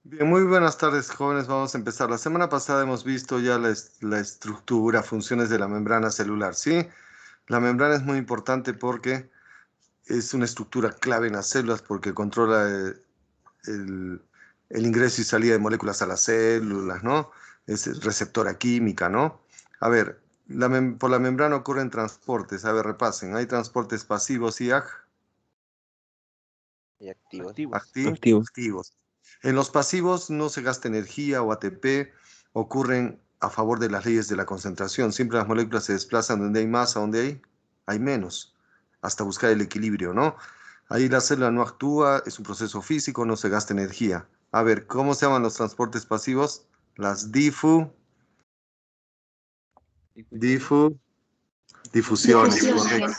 Bien, muy buenas tardes, jóvenes. Vamos a empezar. La semana pasada hemos visto ya la estructura, funciones de la membrana celular, ¿sí? La membrana es muy importante porque es una estructura clave en las células porque controla el- el ingreso y salida de moléculas a las células, ¿no? Es receptora química, ¿no? A ver, por la membrana ocurren transportes. A ver, repasen. Hay transportes pasivos y Y activos. Activo. activos. En los pasivos no se gasta energía o ATP, ocurren a favor de las leyes de la concentración. Siempre las moléculas se desplazan donde hay más a donde hay menos, hasta buscar el equilibrio, ¿no? Ahí la célula no actúa, es un proceso físico, no se gasta energía. A ver, ¿cómo se llaman los transportes pasivos? Las difu, difusiones, correcto.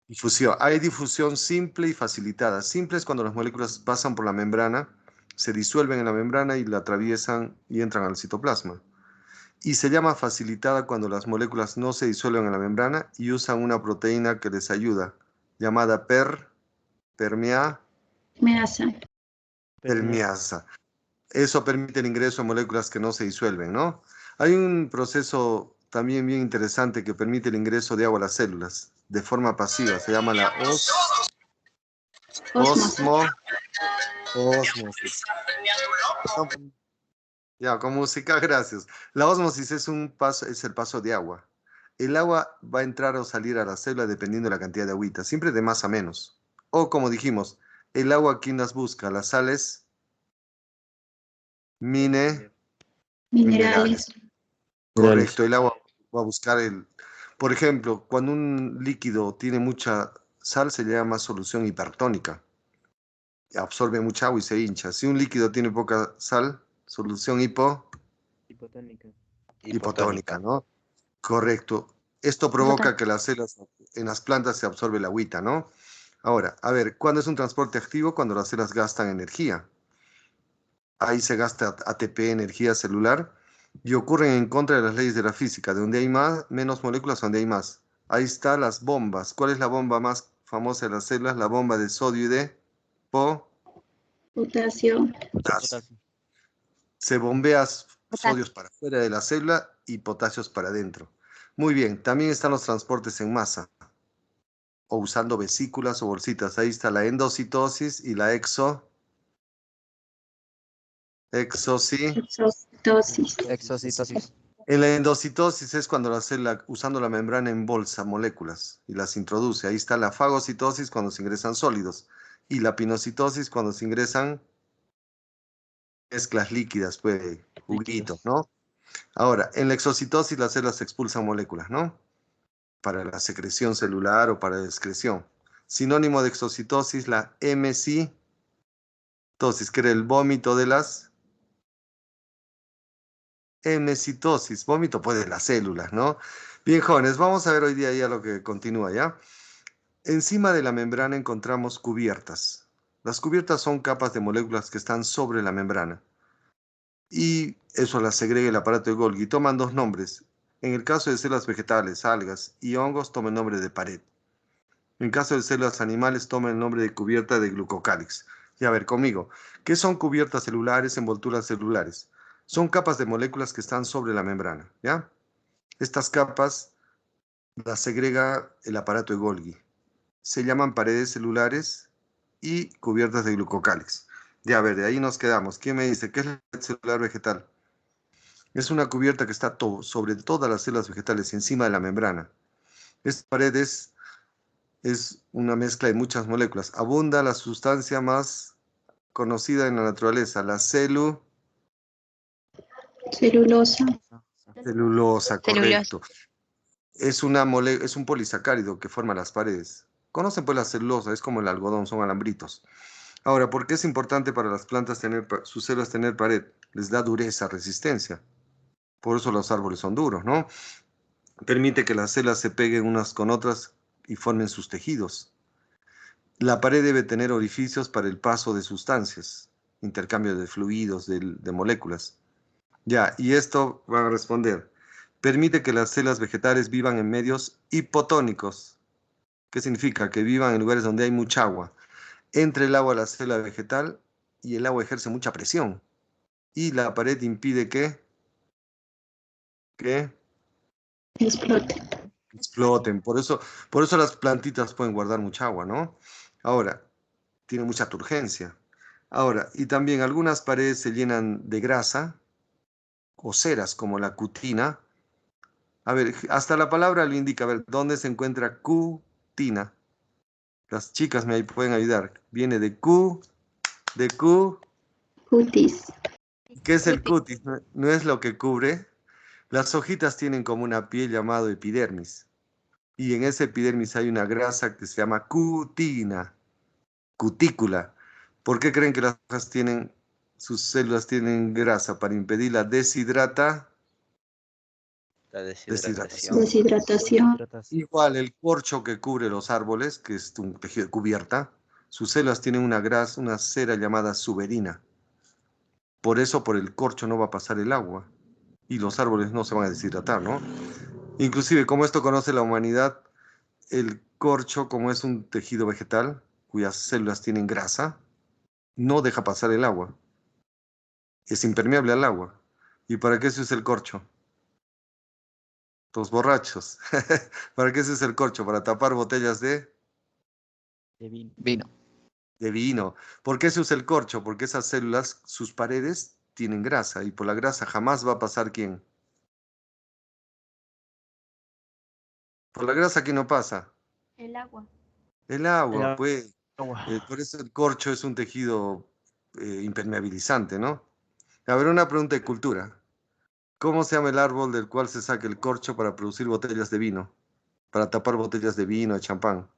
Difusión. Hay difusión simple y facilitada. Simple es cuando las moléculas pasan por la membrana, se disuelven en la membrana y la atraviesan y entran al citoplasma. Y se llama facilitada cuando las moléculas no se disuelven en la membrana y usan una proteína que les ayuda, llamada Measa. permeasa. Eso permite el ingreso de moléculas que no se disuelven, ¿no? Hay un proceso también bien interesante que permite el ingreso de agua a las células de forma pasiva. Se llama la Osmosis. osmosis. Ya, con música, gracias. La ósmosis es es el paso de agua. El agua va a entrar o salir a la célula dependiendo de la cantidad de agüita, siempre de más a menos. O como dijimos, el agua, ¿quién las busca? Las sales minerales. Minerales. Correcto, el agua va a buscar Por ejemplo, cuando un líquido tiene mucha sal, se le llama solución hipertónica. Absorbe mucha agua y se hincha. Si un líquido tiene poca sal, solución hipotónica, ¿no? Correcto. Esto provoca que las células en las plantas se absorbe la agüita, ¿no? Ahora, a ver, ¿cuándo es un transporte activo? Cuando las células gastan energía. Ahí se gasta ATP, energía celular, y ocurren en contra de las leyes de la física, de donde hay más, menos moléculas, donde hay más. Ahí están las bombas. ¿Cuál es la bomba más famosa de las células? La bomba de sodio y de Potasio. potasio. Se bombea sodios para afuera de la célula y potasios para adentro. Muy bien, también están los transportes en masa, o usando vesículas o bolsitas. Ahí está la endocitosis y la Exocitosis. Exocitosis. En la endocitosis es cuando la célula, usando la membrana, embolsa moléculas y las introduce. Ahí está la fagocitosis cuando se ingresan sólidos y la pinocitosis cuando se ingresan mezclas líquidas, pues, juguitos, ¿no? Ahora, en la exocitosis las células expulsan moléculas, ¿no? Para la secreción celular o para la excreción. Sinónimo de exocitosis, la hemocitosis, que era el vómito de las hemocitosis, vómito pues de las células, ¿no? Bien, jóvenes, vamos a ver hoy día ya lo que continúa, ¿ya? Encima de la membrana encontramos cubiertas. Las cubiertas son capas de moléculas que están sobre la membrana. Y eso las segrega el aparato de Golgi. Toman dos nombres. En el caso de células vegetales, algas y hongos, toma el nombre de pared. En caso de células animales, toma el nombre de cubierta de glucocálix. Y a ver, conmigo, ¿qué son cubiertas celulares, envolturas celulares? Son capas de moléculas que están sobre la membrana, ¿ya? Estas capas las segrega el aparato de Golgi. Se llaman paredes celulares y cubiertas de glucocálix. Ya, a ver, de ahí nos quedamos. ¿Quién me dice qué es la pared celular vegetal? Es una cubierta que está sobre todas las células vegetales, encima de la membrana. Esta pared es una mezcla de muchas moléculas. Abunda la sustancia más conocida en la naturaleza, la Celulosa. celulosa, correcto. Es un polisacárido que forma las paredes. Conocen pues la celulosa, es como el algodón, son alambritos. Ahora, ¿por qué es importante para las plantas tener sus células tener pared? Les da dureza, resistencia. Por eso los árboles son duros, ¿no? Permite que las células se peguen unas con otras y formen sus tejidos. La pared debe tener orificios para el paso de sustancias, intercambio de fluidos, de moléculas. Ya, y esto van a responder. Permite que las células vegetales vivan en medios hipotónicos. ¿Qué significa? Que vivan en lugares donde hay mucha agua. Entre el agua, la célula vegetal y el agua ejerce mucha presión. y la pared impide que Explote. exploten. Por eso las plantitas pueden guardar mucha agua, ¿no? Ahora, tiene mucha turgencia. Ahora, y también algunas paredes se llenan de grasa o ceras, como la cutina. A ver, hasta la palabra lo indica. A ver, ¿dónde se encuentra cutina? Las chicas me pueden ayudar. Viene de de cu. Cutis. ¿Qué es el cutis? No, no es lo que cubre. Las hojitas tienen como una piel llamado epidermis. Y en ese epidermis hay una grasa que se llama cutina, cutícula. ¿Por qué creen que las hojas tienen, sus células tienen grasa? Para impedir la La deshidratación. deshidratación. Deshidratación. Igual el corcho que cubre los árboles, que es un tejido de cubierta, sus células tienen una grasa, una cera llamada suberina. Por eso por el corcho no va a pasar el agua y los árboles no se van a deshidratar, ¿no? Inclusive, como esto conoce la humanidad, el corcho, como es un tejido vegetal cuyas células tienen grasa, no deja pasar el agua. Es impermeable al agua. ¿Y para qué se usa el corcho? Los borrachos. ¿Para qué se usa el corcho? Para tapar botellas Vino. de vino. ¿Por qué se usa el corcho? Porque esas células, sus paredes, tienen grasa y por la grasa jamás va a pasar ¿quién? Por la grasa, ¿quién no pasa? El agua. El agua, El pues. agua. Por eso el corcho es un tejido impermeabilizante, ¿no? A ver, una pregunta de cultura. ¿Cómo se llama el árbol del cual se saca el corcho para producir botellas de vino? Para tapar botellas de vino, de champán.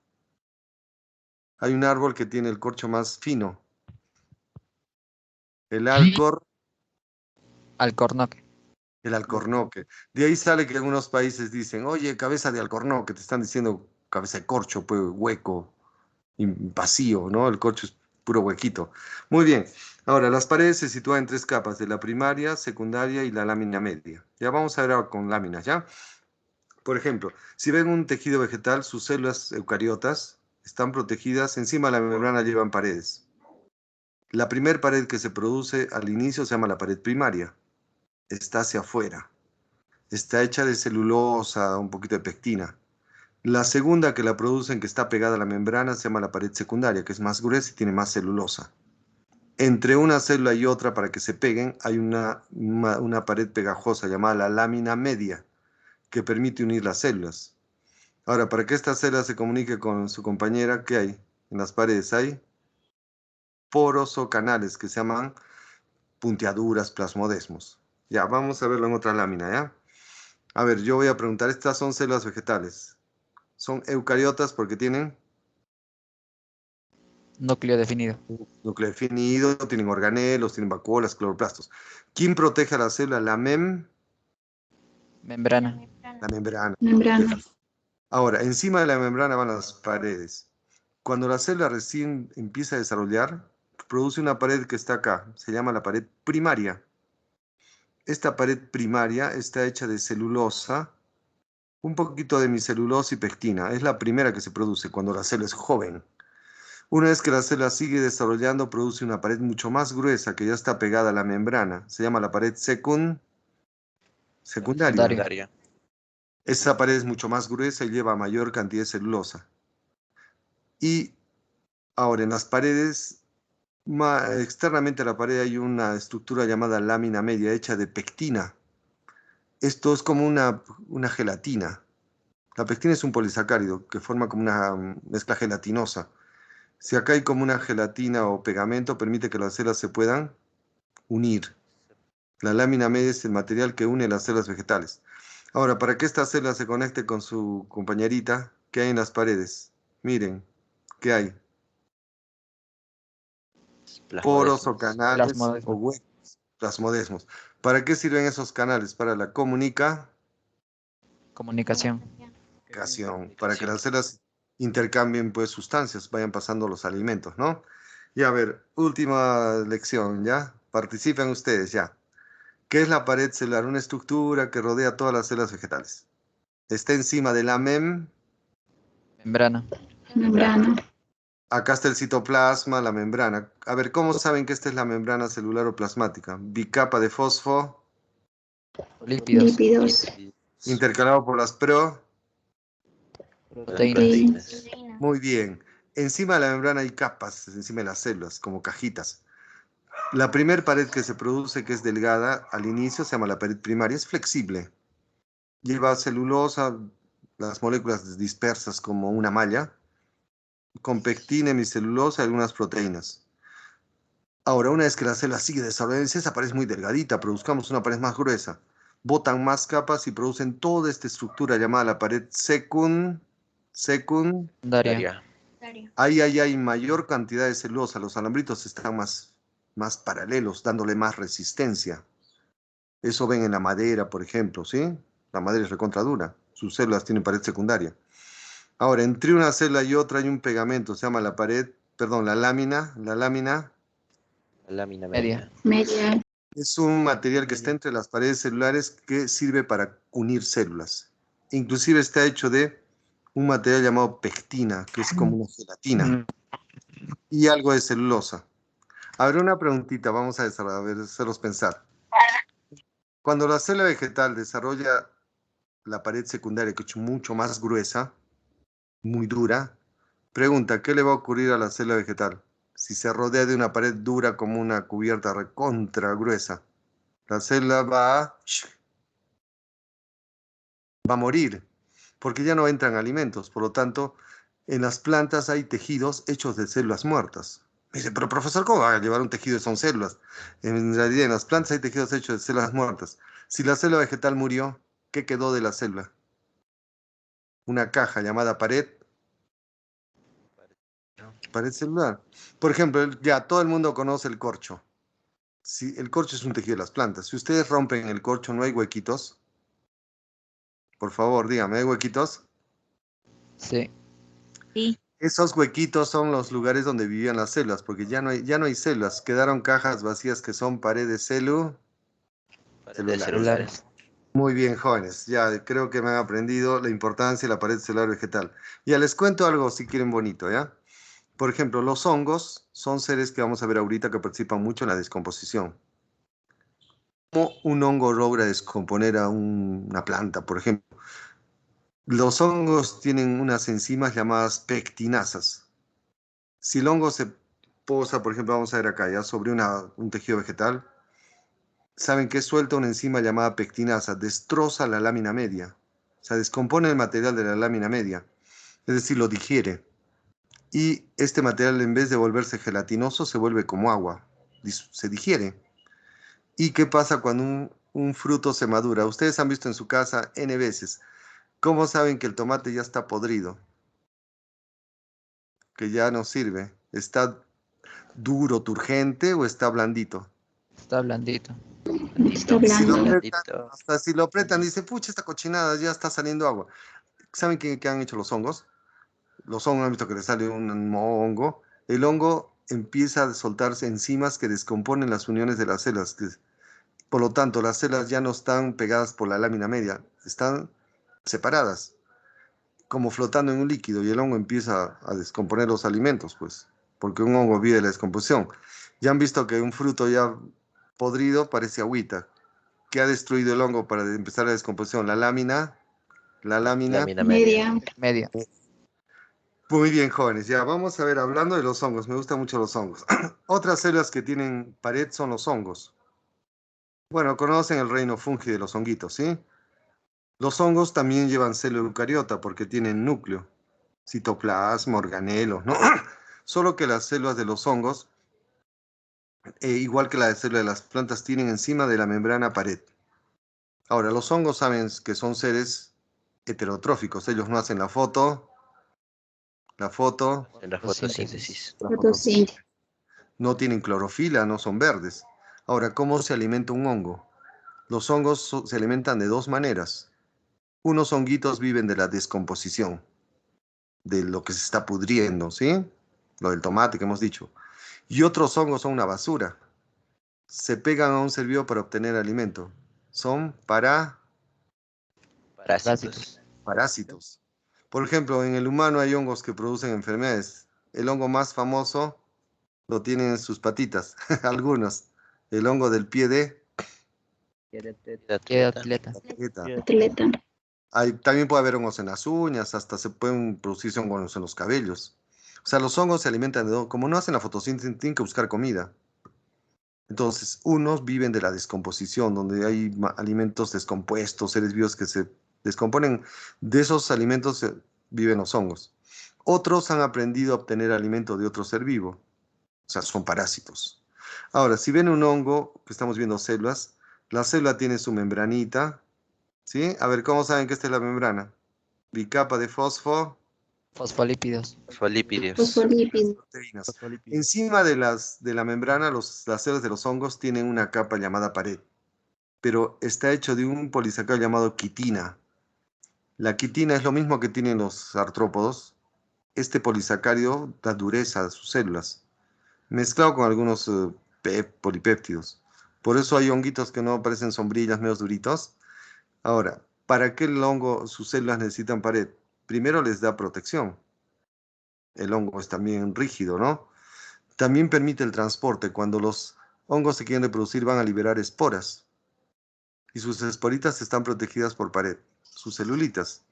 Hay un árbol que tiene el corcho más fino. El Alcornoque. el alcornoque. De ahí sale que algunos países dicen, oye, cabeza de alcornoque, te están diciendo cabeza de corcho, pues hueco, vacío, ¿no? El corcho es puro huequito. Muy bien. Ahora, las paredes se sitúan en tres capas, de la primaria, secundaria y la lámina media. Ya vamos a ver ahora con láminas, ¿ya? Por ejemplo, si ven un tejido vegetal, sus células eucariotas están protegidas, encima de la membrana llevan paredes. La primera pared que se produce al inicio se llama la pared primaria, está hacia afuera, está hecha de celulosa, un poquito de pectina. La segunda que la producen, que está pegada a la membrana, se llama la pared secundaria, que es más gruesa y tiene más celulosa. Entre una célula y otra, para que se peguen, hay una pared pegajosa llamada la lámina media, que permite unir las células. Ahora, para que esta célula se comunique con su compañera, ¿qué hay? En las paredes hay poros o canales que se llaman punteaduras, plasmodesmos. Ya, vamos a verlo en otra lámina, ¿ya? A ver, yo voy a preguntar, estas son células vegetales. Son eucariotas porque tienen Núcleo definido. núcleo definido, tienen organelos, tienen vacuolas, cloroplastos. ¿Quién protege a la célula? Membrana. La membrana. Membrana. Ahora, encima de la membrana van las paredes. Cuando la célula recién empieza a desarrollar, produce una pared que está acá, se llama la pared primaria. Esta pared primaria está hecha de celulosa, un poquito de hemicelulosa y pectina. Es la primera que se produce cuando la célula es joven. Una vez que la célula sigue desarrollando, produce una pared mucho más gruesa que ya está pegada a la membrana. Se llama la pared secundaria. Secundaria. Esa pared es mucho más gruesa y lleva mayor cantidad de celulosa. Y ahora en las paredes, externamente a la pared hay una estructura llamada lámina media hecha de pectina. Esto es como una gelatina. La pectina es un polisacárido que forma como una mezcla gelatinosa. Si acá hay como una gelatina o pegamento, permite que las células se puedan unir. La lámina media es el material que une las células vegetales. Ahora, para que esta célula se conecte con su compañerita, ¿qué hay en las paredes? Miren, ¿qué hay? Poros o Plasmodesmos. canales o Plasmodesmos. huecos, plasmodesmos. ¿Para qué sirven esos canales? Para la comunicación, Comunicación. para que Comunicación. las células intercambien pues sustancias, vayan pasando los alimentos, ¿no? Y a ver, última lección, ¿ya? Participen ustedes, ya. ¿Qué es la pared celular? Una estructura que rodea todas las células vegetales. Está encima de la Membrana. Membrana. Acá está el citoplasma, la membrana. A ver, ¿cómo saben que esta es la membrana celular o plasmática? Bicapa de fosfo, Lípidos. Lípidos. intercalado por las Proteínas. Proteínas. Muy bien. Encima de la membrana hay capas, encima de las células, como cajitas. La primer pared que se produce, que es delgada, al inicio se llama la pared primaria, es flexible. Lleva celulosa, las moléculas dispersas como una malla, con pectina, hemicelulosa y algunas proteínas. Ahora, una vez que la célula sigue desarrollándose, esa pared es muy delgadita, produzcamos una pared más gruesa. Botan más capas y producen toda esta estructura llamada la pared secundaria. Daria. Ahí hay mayor cantidad de celulosa, los alambritos están más paralelos, dándole más resistencia. Eso ven en la madera, por ejemplo, ¿sí? La madera es recontra dura, sus células tienen pared secundaria. Ahora, entre una célula y otra hay un pegamento, se llama la pared, perdón, la lámina. La lámina Lámina Media. Media. es un material que está entre las paredes celulares que sirve para unir células. Inclusive está hecho de un material llamado pectina, que es como una gelatina, y algo de celulosa. A ver, una preguntita, vamos a hacerlos pensar. Cuando la célula vegetal desarrolla la pared secundaria, que es mucho más gruesa, muy dura, pregunta, ¿qué le va a ocurrir a la célula vegetal? Si se rodea de una pared dura como una cubierta recontra gruesa, la célula va a morir, porque ya no entran alimentos. Por lo tanto, en las plantas hay tejidos hechos de células muertas. Me dice, pero profesor, ¿cómo va a llevar un tejido? Son células. En realidad, en las plantas hay tejidos hechos de células muertas. Si la célula vegetal murió, ¿qué quedó de la célula? Una caja llamada pared celular. Por ejemplo, ya todo el mundo conoce el corcho. Si el corcho es un tejido de las plantas. Si ustedes rompen el corcho, ¿no hay huequitos? Por favor, dígame, ¿hay huequitos? Sí. Esos huequitos son los lugares donde vivían las células, porque ya no hay células. Quedaron cajas vacías que son paredes celulares. Celulares. Muy bien, jóvenes. Ya creo que me han aprendido la importancia de la pared celular vegetal. Ya les cuento algo si quieren bonito, ¿ya? Por ejemplo, los hongos son seres que vamos a ver ahorita que participan mucho en la descomposición. ¿Cómo un hongo logra descomponer a una planta, por ejemplo? Los hongos tienen unas enzimas llamadas pectinasas. Si el hongo se posa, por ejemplo, vamos a ver acá, ya sobre un tejido vegetal, saben que suelta una enzima llamada pectinasa, destroza la lámina media, o sea, descompone el material de la lámina media, es decir, lo digiere. Y este material, en vez de volverse gelatinoso, se vuelve como agua, se digiere. ¿Y qué pasa cuando un fruto se madura? Ustedes han visto en su casa N veces. ¿Cómo saben que el tomate ya está podrido? Que ya no sirve. ¿Está duro, turgente o está blandito? Está blandito. Está Y si lo blando. apretan, hasta si lo apretan, dice, pucha, esta cochinada ya está saliendo agua. ¿Saben qué han hecho los hongos? Los hongos han visto que le sale un hongo. El hongo empieza a soltarse enzimas que descomponen las uniones de las células. Por lo tanto, las células ya no están pegadas por la lámina media, están separadas, como flotando en un líquido, y el hongo empieza a descomponer los alimentos, pues, porque un hongo vive de la descomposición. Ya han visto que un fruto ya podrido parece agüita. ¿Qué ha destruido el hongo para empezar la descomposición? La lámina. Media. Media. Muy bien, jóvenes. Ya vamos a ver, hablando de los hongos, me gustan mucho los hongos. Otras células que tienen pared son los hongos. Bueno, conocen el reino fungi de los honguitos, ¿sí? Los hongos también llevan célula eucariota porque tienen núcleo, citoplasma, organelos, ¿no? Solo que las células de los hongos, igual que las células de las plantas, tienen encima de la membrana pared. Ahora, los hongos saben que son seres heterotróficos. Ellos no hacen la foto, En la fotosíntesis. Fotosíntesis. no tienen clorofila, no son verdes. Ahora, ¿cómo se alimenta un hongo? Los hongos se alimentan de dos maneras. Unos honguitos viven de la descomposición, de lo que se está pudriendo, ¿sí? Lo del tomate que hemos dicho. Y otros hongos son una basura. Se pegan a un ser vivo para obtener alimento. Son Parásitos. parásitos. Por ejemplo, en el humano hay hongos que producen enfermedades. el hongo más famoso lo tienen en sus patitas, algunos. El hongo del pie de Queda atleta. atleta. Atleta. También puede haber hongos en las uñas, hasta se pueden producirse hongos en los cabellos. O sea, los hongos se alimentan como no hacen la fotosíntesis, tienen que buscar comida. Entonces, unos viven de la descomposición, donde hay alimentos descompuestos, seres vivos que se descomponen. De esos alimentos viven los hongos. Otros han aprendido a obtener alimento de otro ser vivo. O sea, son parásitos. Ahora, si ven un hongo, que estamos viendo células, la célula tiene su membranita, ¿sí? A ver, ¿cómo saben que esta es la membrana? Bicapa de Fosfolípidos. Fosfolípidos. Fosfolípidos. proteínas. Encima de la membrana, las células de los hongos tienen una capa llamada pared, pero está hecho de un polisacárido llamado quitina. La quitina es lo mismo que tienen los artrópodos. Este polisacárido da dureza a sus células, mezclado con algunos polipéptidos. Por eso hay honguitos que no parecen sombrillas, medio duritos. Ahora, ¿para qué el hongo, sus células necesitan pared? Primero les da protección. El hongo es también rígido, ¿no? También permite el transporte. Cuando los hongos se quieren reproducir, van a liberar esporas. Y sus esporitas están protegidas por pared, sus celulitas.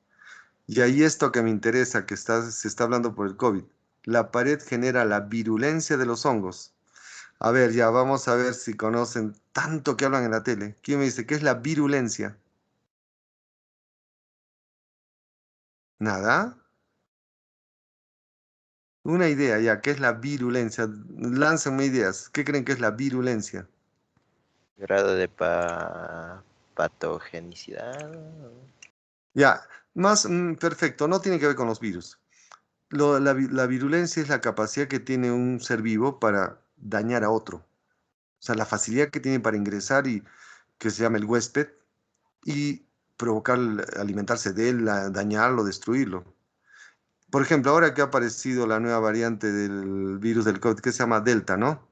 Y ahí esto que me interesa, que se está hablando por el COVID. La pared genera la virulencia de los hongos. A ver, ya vamos a ver si conocen tanto que hablan en la tele. ¿Quién me dice qué es la virulencia? ¿Nada? Una idea ya, ¿qué es la virulencia? Láncenme ideas. ¿Qué creen que es la virulencia? Grado de patogenicidad. Ya, más perfecto, no tiene que ver con los virus. La virulencia es la capacidad que tiene un ser vivo para dañar a otro. O sea, la facilidad que tiene para ingresar y que se llama el huésped y provocar, alimentarse de él, dañarlo, destruirlo. Por ejemplo, ahora que ha aparecido la nueva variante del virus del COVID que se llama Delta, ¿no?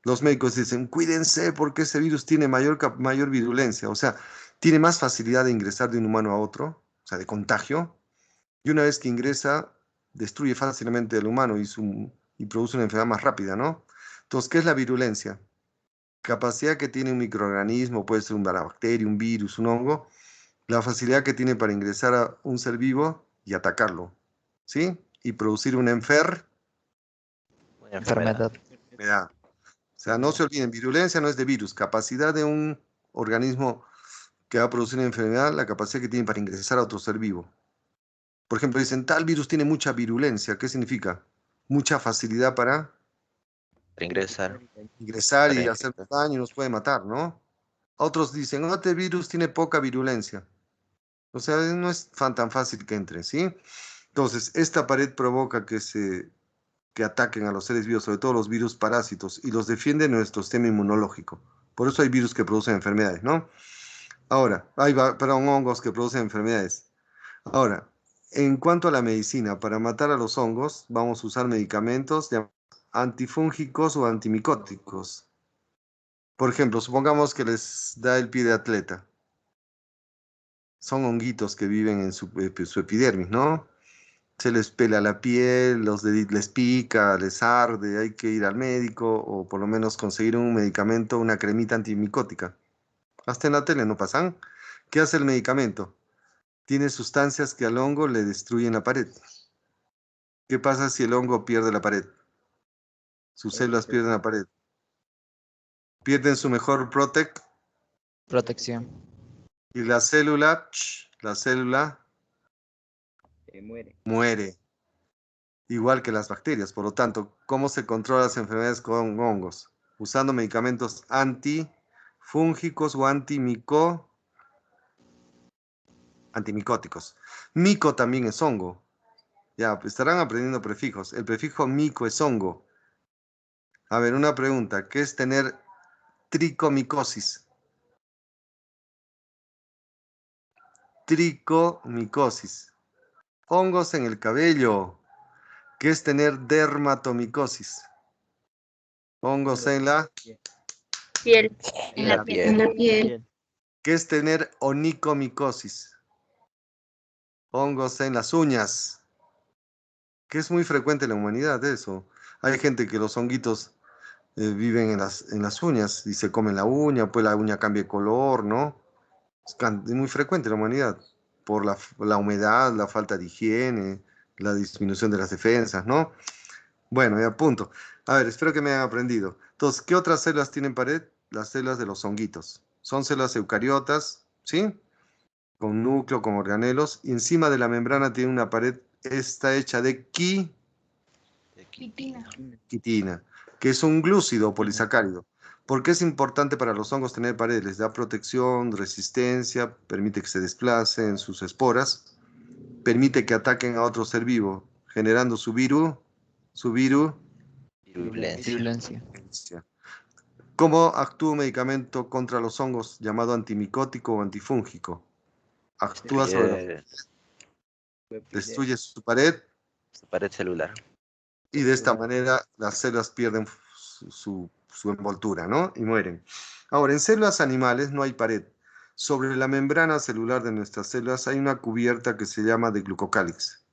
Los médicos dicen, cuídense porque ese virus tiene mayor virulencia, o sea, tiene más facilidad de ingresar de un humano a otro, o sea, de contagio, y una vez que ingresa, destruye fácilmente al humano y produce una enfermedad más rápida, ¿no? Entonces, ¿qué es la virulencia? Capacidad que tiene un microorganismo, puede ser una bacteria, un virus, un hongo, la facilidad que tiene para ingresar a un ser vivo y atacarlo, ¿sí? Y producir una Una enfermedad. Enfermedad. enfermedad. O sea, no se olviden, virulencia no es de virus, capacidad de un organismo que va a producir una enfermedad, la capacidad que tiene para ingresar a otro ser vivo. Por ejemplo, dicen, tal virus tiene mucha virulencia. ¿Qué significa? Mucha facilidad para Para ingresar. ingresar Para y hacer infectar. daño y nos puede matar, ¿no? Otros dicen, este virus tiene poca virulencia. O sea, no es tan fácil que entre, ¿sí? Entonces, esta pared provoca que ataquen a los seres vivos, sobre todo los virus parásitos, y los defiende nuestro sistema inmunológico. Por eso hay virus que producen enfermedades, ¿no? Ahora, perdón, hongos que producen enfermedades. Ahora, en cuanto a la medicina, para matar a los hongos, vamos a usar medicamentos antifúngicos o antimicóticos. Por ejemplo, supongamos que les da el pie de atleta. Son honguitos que viven en su epidermis, ¿no? Se les pela la piel, les pica, les arde, hay que ir al médico o por lo menos conseguir un medicamento, una cremita antimicótica. Hasta en la tele no pasan. ¿Qué hace el medicamento? Tiene sustancias que al hongo le destruyen la pared. ¿Qué pasa si el hongo pierde la pared? Sus células pierden la pared. Pierden su mejor Protección. y la célula muere, igual que las bacterias. Por lo tanto, ¿cómo se controlan las enfermedades con hongos? Usando medicamentos antifúngicos o antimicóticos. Mico también es hongo. Ya, pues estarán aprendiendo prefijos. El prefijo mico es hongo. A ver, una pregunta. ¿Qué es tener tricomicosis? Tricomicosis. Hongos en el cabello. ¿Qué es tener dermatomicosis? Hongos en la... Piel. En En la la piel. piel. ¿Qué es tener onicomicosis? Hongos en las uñas. que es muy frecuente en la humanidad eso. Hay gente que los honguitos viven en las uñas y se comen la uña, pues la uña cambia de color, ¿no? Es muy frecuente en la humanidad por la humedad, la falta de higiene, la disminución de las defensas, ¿no? Bueno, ya punto. A ver, espero que me hayan aprendido. Entonces, ¿qué otras células tienen pared? Las células de los honguitos. Son células eucariotas, ¿sí? Con núcleo, con organelos, y encima de la membrana tiene una pared, está hecha de quitina, que es un glúcido polisacárido. ¿Por qué es importante para los hongos tener pared? Les da protección, resistencia, permite que se desplacen sus esporas, permite que ataquen a otro ser vivo, generando su Virulencia. Virulencia. ¿Cómo actúa un medicamento contra los hongos llamado antimicótico o antifúngico? Actúa sobre destruye su pared Su pared celular. y de esta manera las células pierden su envoltura, ¿no? Y mueren. Ahora, en células animales no hay pared. Sobre la membrana celular de nuestras células hay una cubierta que se llama de glucocálix.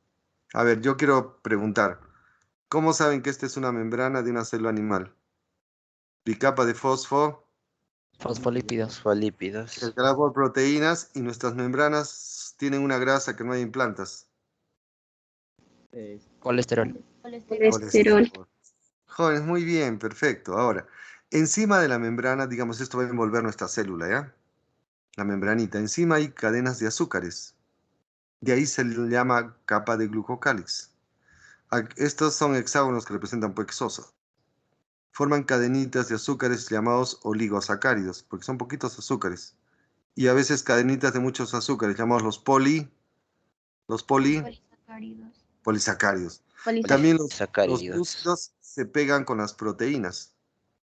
A ver, yo quiero preguntar, ¿cómo saben que esta es una membrana de una célula animal? Bicapa de Fosfolípidos. Fosfolípidos. calculada por proteínas, y nuestras membranas tienen una grasa que no hay en plantas. Colesterol. Colesterol. Jóvenes, muy bien, perfecto. Ahora, encima de la membrana, digamos, esto va a envolver nuestra célula, ¿ya? La membranita. Encima hay cadenas de azúcares. De ahí se le llama capa de glucocálix. Estos son hexágonos que representan hexosa. Forman cadenitas de azúcares llamados oligosacáridos, porque son poquitos azúcares. Y a veces cadenitas de muchos azúcares, llamados los polisacáridos. También los Sacáridos. glúcidos se pegan con las proteínas,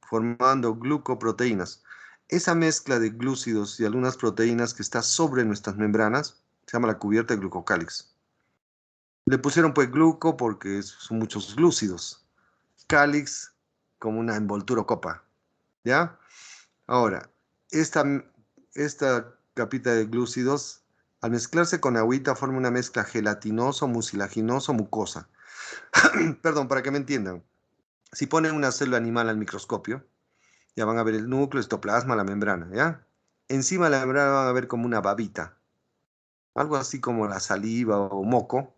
formando glucoproteínas. Esa mezcla de glúcidos y algunas proteínas que está sobre nuestras membranas se llama la cubierta de glucocálix. Le pusieron pues gluco porque son muchos glúcidos. Cálix como una envoltura o copa. ¿Ya? Ahora, esta capita de glúcidos, al mezclarse con agüita, forma una mezcla gelatinoso, mucilaginoso, mucosa. Perdón, para que me entiendan. Si ponen una célula animal al microscopio, ya van a ver el núcleo, el citoplasma, la membrana, ¿ya? Encima de la membrana van a ver como una babita, algo así como la saliva o moco,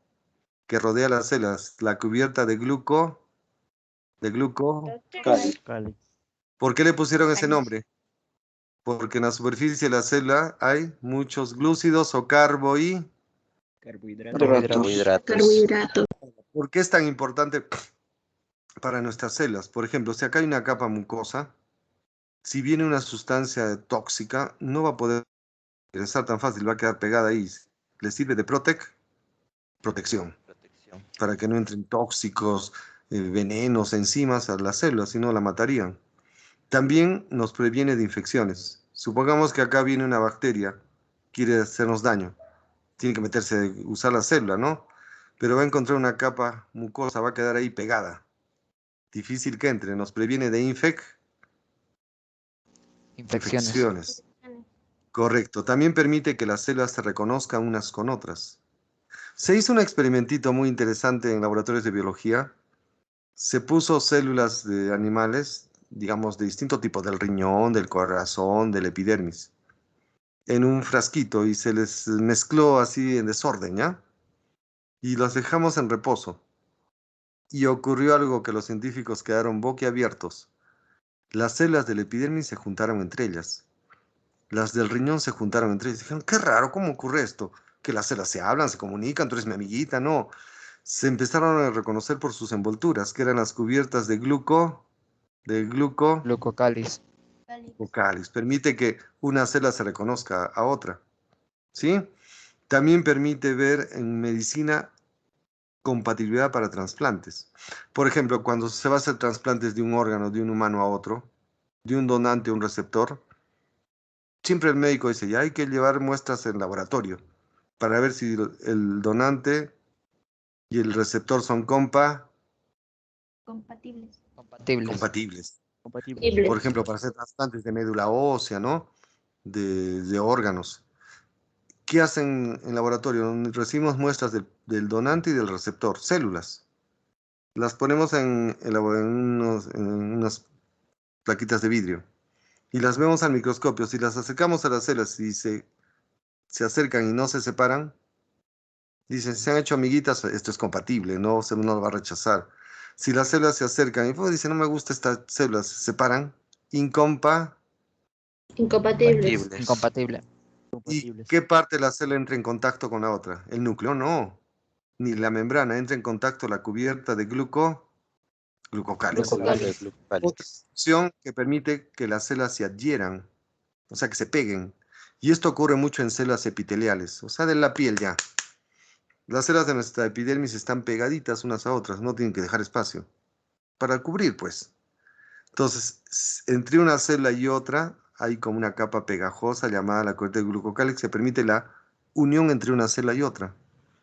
que rodea las células, la cubierta de gluco. ¿Por qué le pusieron ese nombre? Porque en la superficie de la célula hay muchos glúcidos o Carbohidratos. ¿Por qué es tan importante para nuestras células? Por ejemplo, si acá hay una capa mucosa, si viene una sustancia tóxica, no va a poder ingresar tan fácil, va a quedar pegada ahí. Le sirve de protección, Protección. para que no entren tóxicos, venenos, enzimas a las células, si no la matarían. También nos previene de infecciones. Supongamos que acá viene una bacteria, quiere hacernos daño, tiene que meterse, usar la célula, ¿no? Pero va a encontrar una capa mucosa, va a quedar ahí pegada. Difícil que entre, nos previene de Infecciones. infecciones. Correcto. También permite que las células se reconozcan unas con otras. Se hizo un experimentito muy interesante en laboratorios de biología. Se puso células de animales, digamos, de distintos tipos, del riñón, del corazón, del epidermis, en un frasquito y se les mezcló así en desorden, ¿ya? Y los dejamos en reposo. Y ocurrió algo que los científicos quedaron boquiabiertos. Las células del epidermis se juntaron entre ellas. Las del riñón se juntaron entre ellas. Dijeron, qué raro, ¿cómo ocurre esto? Que las células se hablan, se comunican, tú eres mi amiguita, no. Se empezaron a reconocer por sus envolturas, que eran las cubiertas de Glucocáliz. glucocáliz. Permite que una célula se reconozca a otra, ¿sí? También permite ver en medicina compatibilidad para trasplantes. Por ejemplo, cuando se va a hacer trasplantes de un órgano de un humano a otro, de un donante a un receptor, siempre el médico dice, ya hay que llevar muestras en laboratorio para ver si el donante y el receptor son Compatibles. Compatibles. compatibles. Por ejemplo, para hacer trasplantes de médula ósea, ¿no? De órganos. ¿Qué hacen en laboratorio? Recibimos muestras del donante y del receptor, células. Las ponemos en unas plaquitas de vidrio y las vemos al microscopio. Si las acercamos a las células y se acercan y no se separan, dicen, si se han hecho amiguitas, esto es compatible, no lo va a rechazar. Si las células se acercan y pues, dicen, no me gusta estas células, se separan, incompa. Incompatibles. Compatibles. Incompatible. ¿Y qué parte de la célula entra en contacto con la otra? El núcleo, no. Ni la membrana entra en contacto la cubierta de glucocáliz. Glucocáliz. Otra función que permite que las células se adhieran, o sea, que se peguen. Y esto ocurre mucho en células epiteliales, o sea, de la piel ya. Las células de nuestra epidermis están pegaditas unas a otras, no tienen que dejar espacio para cubrir, pues. Entonces, entre una célula y otra hay como una capa pegajosa llamada la cubierta de glucocáliz que permite la unión entre una célula y otra.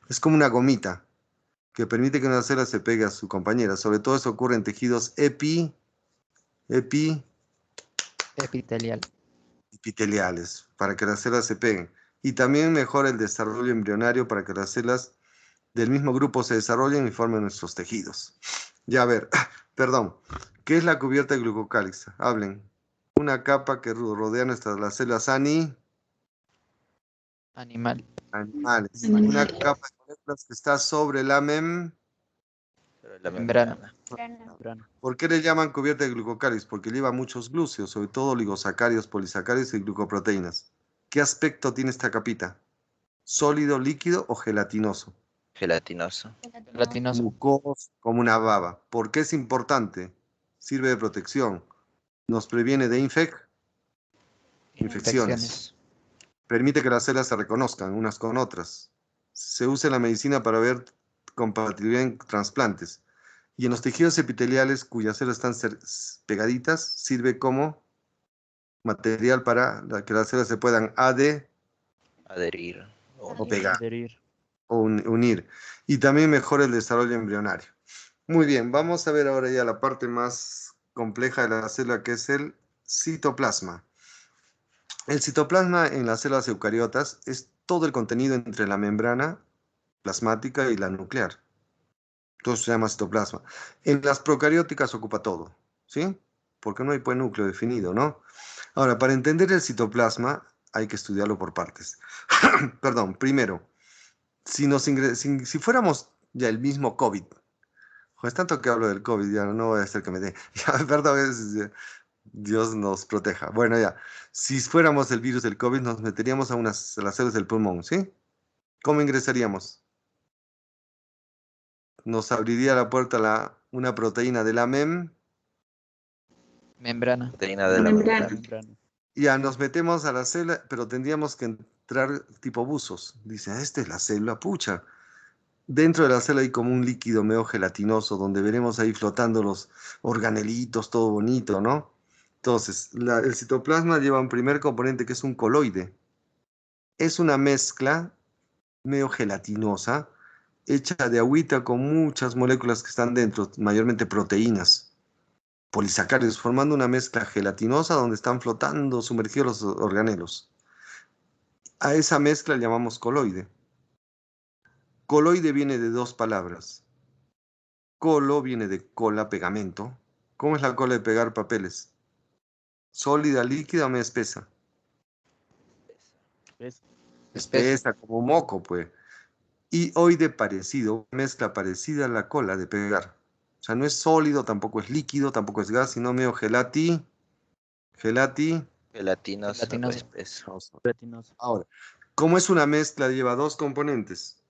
Es como una gomita que permite que una célula se pegue a su compañera. Sobre todo eso ocurre en tejidos Epitelial. epiteliales, para que las células se peguen. Y también mejora el desarrollo embrionario para que las células del mismo grupo se desarrollen y formen nuestros tejidos. Ya a ver, perdón, ¿qué es la cubierta de glucocáliz? Hablen. Una capa que rodea las células Animal. animales. Animal. Una capa de moléculas que está sobre la Pero la Membrana. membrana. Membrana. ¿Por qué le llaman cubierta de glucocáliz? Porque lleva muchos glúceos, sobre todo oligosacáridos, polisacáridos y glucoproteínas. ¿Qué aspecto tiene esta capita? ¿Sólido, líquido o gelatinoso? Gelatinoso. Gelatinoso. Mucoso, como una baba. ¿Por qué es importante? Sirve de protección. Nos previene de infecciones. Permite que las células se reconozcan unas con otras. Se usa en la medicina para ver compatibilidad en trasplantes. Y en los tejidos epiteliales cuyas células están pegaditas, sirve como material para que las células se puedan Adherir. o pegar Adherir. o unir. Y también mejora el desarrollo embrionario. Muy bien, vamos a ver ahora ya la parte más compleja de la célula, que es el citoplasma. El citoplasma en las células eucariotas es todo el contenido entre la membrana plasmática y la nuclear. Todo se llama citoplasma. En las procarióticas ocupa todo, ¿sí? Porque no hay pues núcleo definido, ¿no? Ahora, para entender el citoplasma hay que estudiarlo por partes. Perdón, primero, si fuéramos ya el mismo COVID, pues tanto que hablo del COVID, ya no voy a hacer que me dé. Ya, perdón, Dios nos proteja. Bueno, ya, si fuéramos el virus del COVID, nos meteríamos a las células del pulmón, ¿sí? ¿Cómo ingresaríamos? Nos abriría la puerta una proteína de la Membrana. Proteína de la Membrana. membrana. ya nos metemos a la célula, pero tendríamos que entrar tipo buzos. Dice, esta es la célula, pucha. Dentro de la célula hay como un líquido medio gelatinoso, donde veremos ahí flotando los organelitos, todo bonito, ¿no? Entonces, el citoplasma lleva un primer componente que es un coloide. Es una mezcla medio gelatinosa, hecha de agüita con muchas moléculas que están dentro, mayormente proteínas, polisacáridos, formando una mezcla gelatinosa donde están flotando, sumergidos los organelos. A esa mezcla le llamamos coloide. Coloide viene de dos palabras. Colo viene de cola, pegamento. ¿Cómo es la cola de pegar papeles? ¿Sólida, líquida o medio espesa? Espesa, como moco, pues. Y oide parecido, mezcla parecida a la cola de pegar. O sea, no es sólido, tampoco es líquido, tampoco es gas, sino medio gelatinoso. Gelatinoso. Espeso. Ahora, como es una mezcla, lleva dos componentes.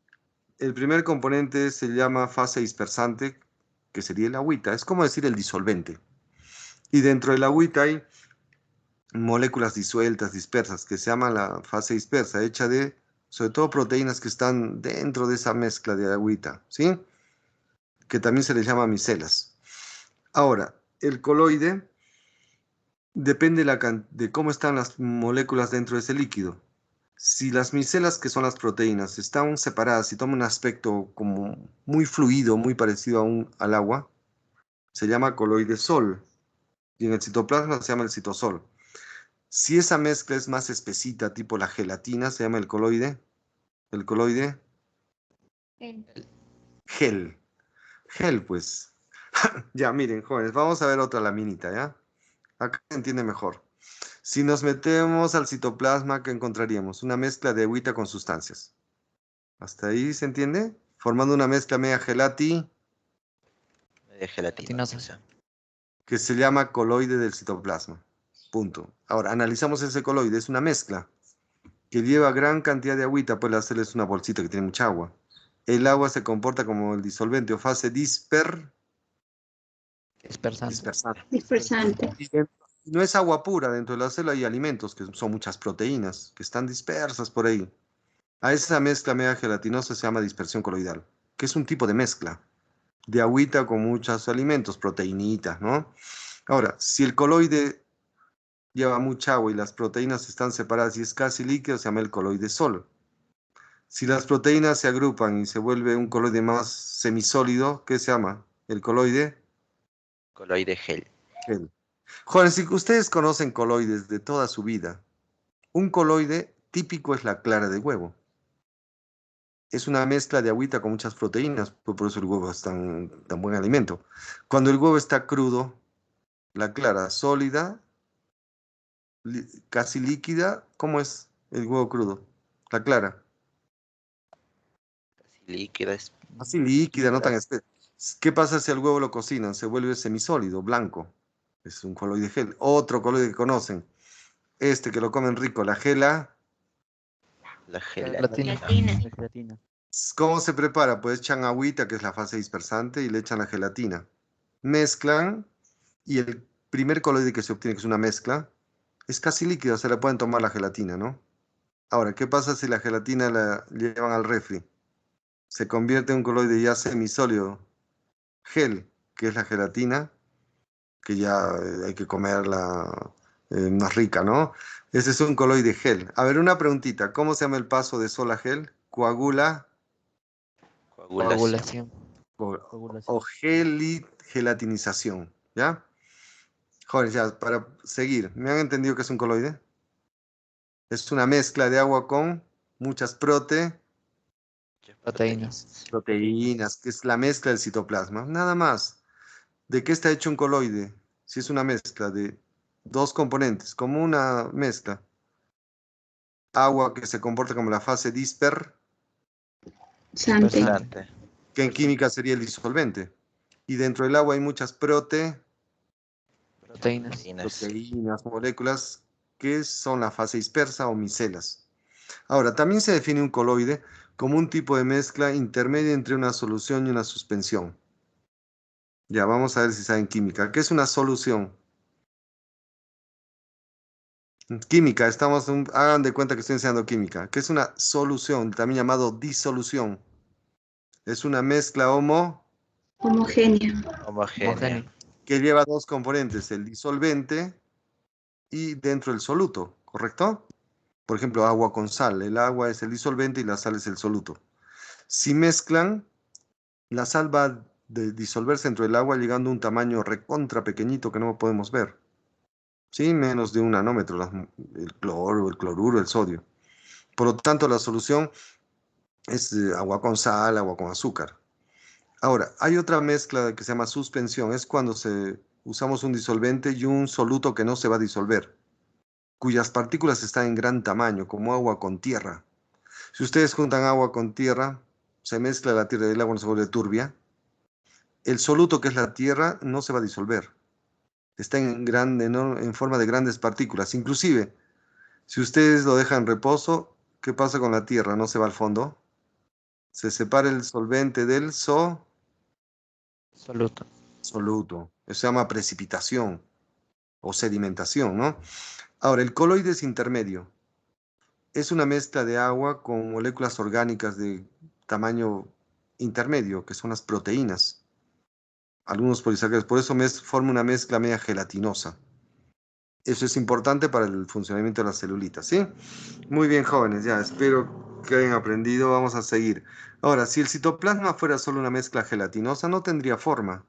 El primer componente se llama fase dispersante, que sería el agüita. Es como decir el disolvente. Y dentro del agüita hay moléculas disueltas, dispersas, que se llama la fase dispersa, hecha de, sobre todo, proteínas que están dentro de esa mezcla de agüita, ¿sí? Que también se les llama micelas. Ahora, el coloide depende de cómo están las moléculas dentro de ese líquido. Si las micelas, que son las proteínas, están separadas y toman un aspecto como muy fluido, muy parecido al agua, se llama coloide sol. Y en el citoplasma se llama el citosol. Si esa mezcla es más espesita, tipo la gelatina, se llama el coloide gel. Gel, pues. Ya, miren, jóvenes, vamos a ver otra laminita, ¿ya? Acá se entiende mejor. Si nos metemos al citoplasma, ¿qué encontraríamos? Una mezcla de agüita con sustancias. ¿Hasta ahí se entiende? Formando una mezcla media Media Gelatinosa. gelatinosa. que se llama coloide del citoplasma. Punto. Ahora, analizamos ese coloide. Es una mezcla que lleva gran cantidad de agüita, pues la célula es una bolsita que tiene mucha agua. El agua se comporta como el disolvente o fase Dispersante. dispersante. Dispersante. Y no es agua pura, dentro de la célula hay alimentos, que son muchas proteínas, que están dispersas por ahí. A esa mezcla media gelatinosa se llama dispersión coloidal, que es un tipo de mezcla de agüita con muchos alimentos, proteínitas, ¿no? Ahora, si el coloide lleva mucha agua y las proteínas están separadas y es casi líquido, se llama el coloide solo. Si las proteínas se agrupan y se vuelve un coloide más semisólido, ¿qué se llama? El coloide Coloide gel. gel. Jóvenes, si ustedes conocen coloides de toda su vida, un coloide típico es la clara de huevo. Es una mezcla de agüita con muchas proteínas, por eso el huevo es tan buen alimento. Cuando el huevo está crudo, la clara sólida, casi líquida, ¿cómo es el huevo crudo? La clara. Casi líquida. Así líquida, no tan Líquida. espesa. ¿Qué pasa si al huevo lo cocinan? Se vuelve semisólido, blanco. Es un coloide gel. Otro coloide que conocen. Este que lo comen rico, la gela. La Gelatina. gelatina. Gelatina. Gelatina. ¿Cómo se prepara? Pues echan agüita, que es la fase dispersante, y le echan la gelatina. Mezclan y el primer coloide que se obtiene, que es una mezcla, es casi líquido, se le pueden tomar la gelatina, ¿no? Ahora, ¿qué pasa si la gelatina la llevan al refri? Se convierte en un coloide ya semisólido, gel, que es la gelatina, que ya hay que comerla más rica, ¿no? Ese es un coloide gel. A ver, una preguntita, ¿cómo se llama el paso de sol a gel? Coagula Coagulación. Coagulación. o, Coagulación. gelatinización, ¿ya? Jóvenes, ya, para seguir, ¿me han entendido que es un coloide? Es una mezcla de agua con muchas Proteínas. proteínas, que es la mezcla del citoplasma. Nada más. ¿De qué está hecho un coloide? Si es una mezcla de dos componentes, como una mezcla. Agua que se comporta como la fase Sante. Dispersante. que en química sería el disolvente. Y dentro del agua hay muchas Proteínas. proteínas, moléculas, que son la fase dispersa o micelas. Ahora, también se define un coloide como un tipo de mezcla intermedia entre una solución y una suspensión. Ya, vamos a ver si saben química. ¿Qué es una solución? Química, hagan de cuenta que estoy enseñando química. ¿Qué es una solución? También llamado disolución. Es una mezcla Homogénea. Homogénea. Homogéneo. que lleva dos componentes, el disolvente y dentro el soluto, ¿correcto? Por ejemplo, agua con sal. El agua es el disolvente y la sal es el soluto. Si mezclan, la sal va a disolverse dentro del agua llegando a un tamaño recontra pequeñito que no podemos ver. ¿Sí? Menos de un nanómetro, el cloro, el cloruro, el sodio. Por lo tanto, la solución es agua con sal, agua con azúcar. Ahora, hay otra mezcla que se llama suspensión. Es cuando usamos un disolvente y un soluto que no se va a disolver, cuyas partículas están en gran tamaño, como agua con tierra. Si ustedes juntan agua con tierra, se mezcla la tierra y el agua no se vuelve turbia. El soluto, que es la tierra, no se va a disolver. Está en forma de grandes partículas. Inclusive, si ustedes lo dejan en reposo, ¿qué pasa con la tierra? ¿No se va al fondo? Se separa el solvente del Soluto. soluto. Eso se llama precipitación o sedimentación, ¿no? Ahora, el coloide es intermedio. Es una mezcla de agua con moléculas orgánicas de tamaño intermedio, que son las proteínas. Algunos polisacáridos. Por eso forma una mezcla media gelatinosa. Eso es importante para el funcionamiento de las celulitas, ¿sí? Muy bien, jóvenes, ya espero que hayan aprendido. Vamos a seguir. Ahora, si el citoplasma fuera solo una mezcla gelatinosa, no tendría forma.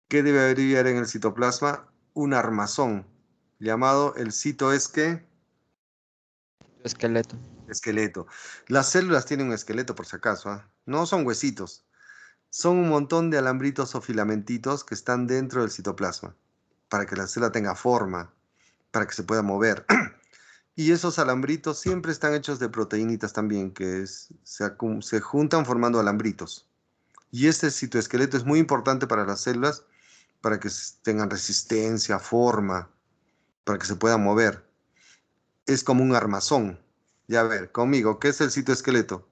¿Qué debería haber en el citoplasma? Un armazón, llamado el Esqueleto. esqueleto. Las células tienen un esqueleto, por si acaso, ¿ah? No son huesitos. Son un montón de alambritos o filamentitos que están dentro del citoplasma, para que la célula tenga forma, para que se pueda mover. Y esos alambritos siempre están hechos de proteínitas también, se juntan formando alambritos. Y este citoesqueleto es muy importante para las células, para que tengan resistencia, forma, para que se puedan mover. Es como un armazón. Ya a ver, conmigo, ¿qué es el citoesqueleto?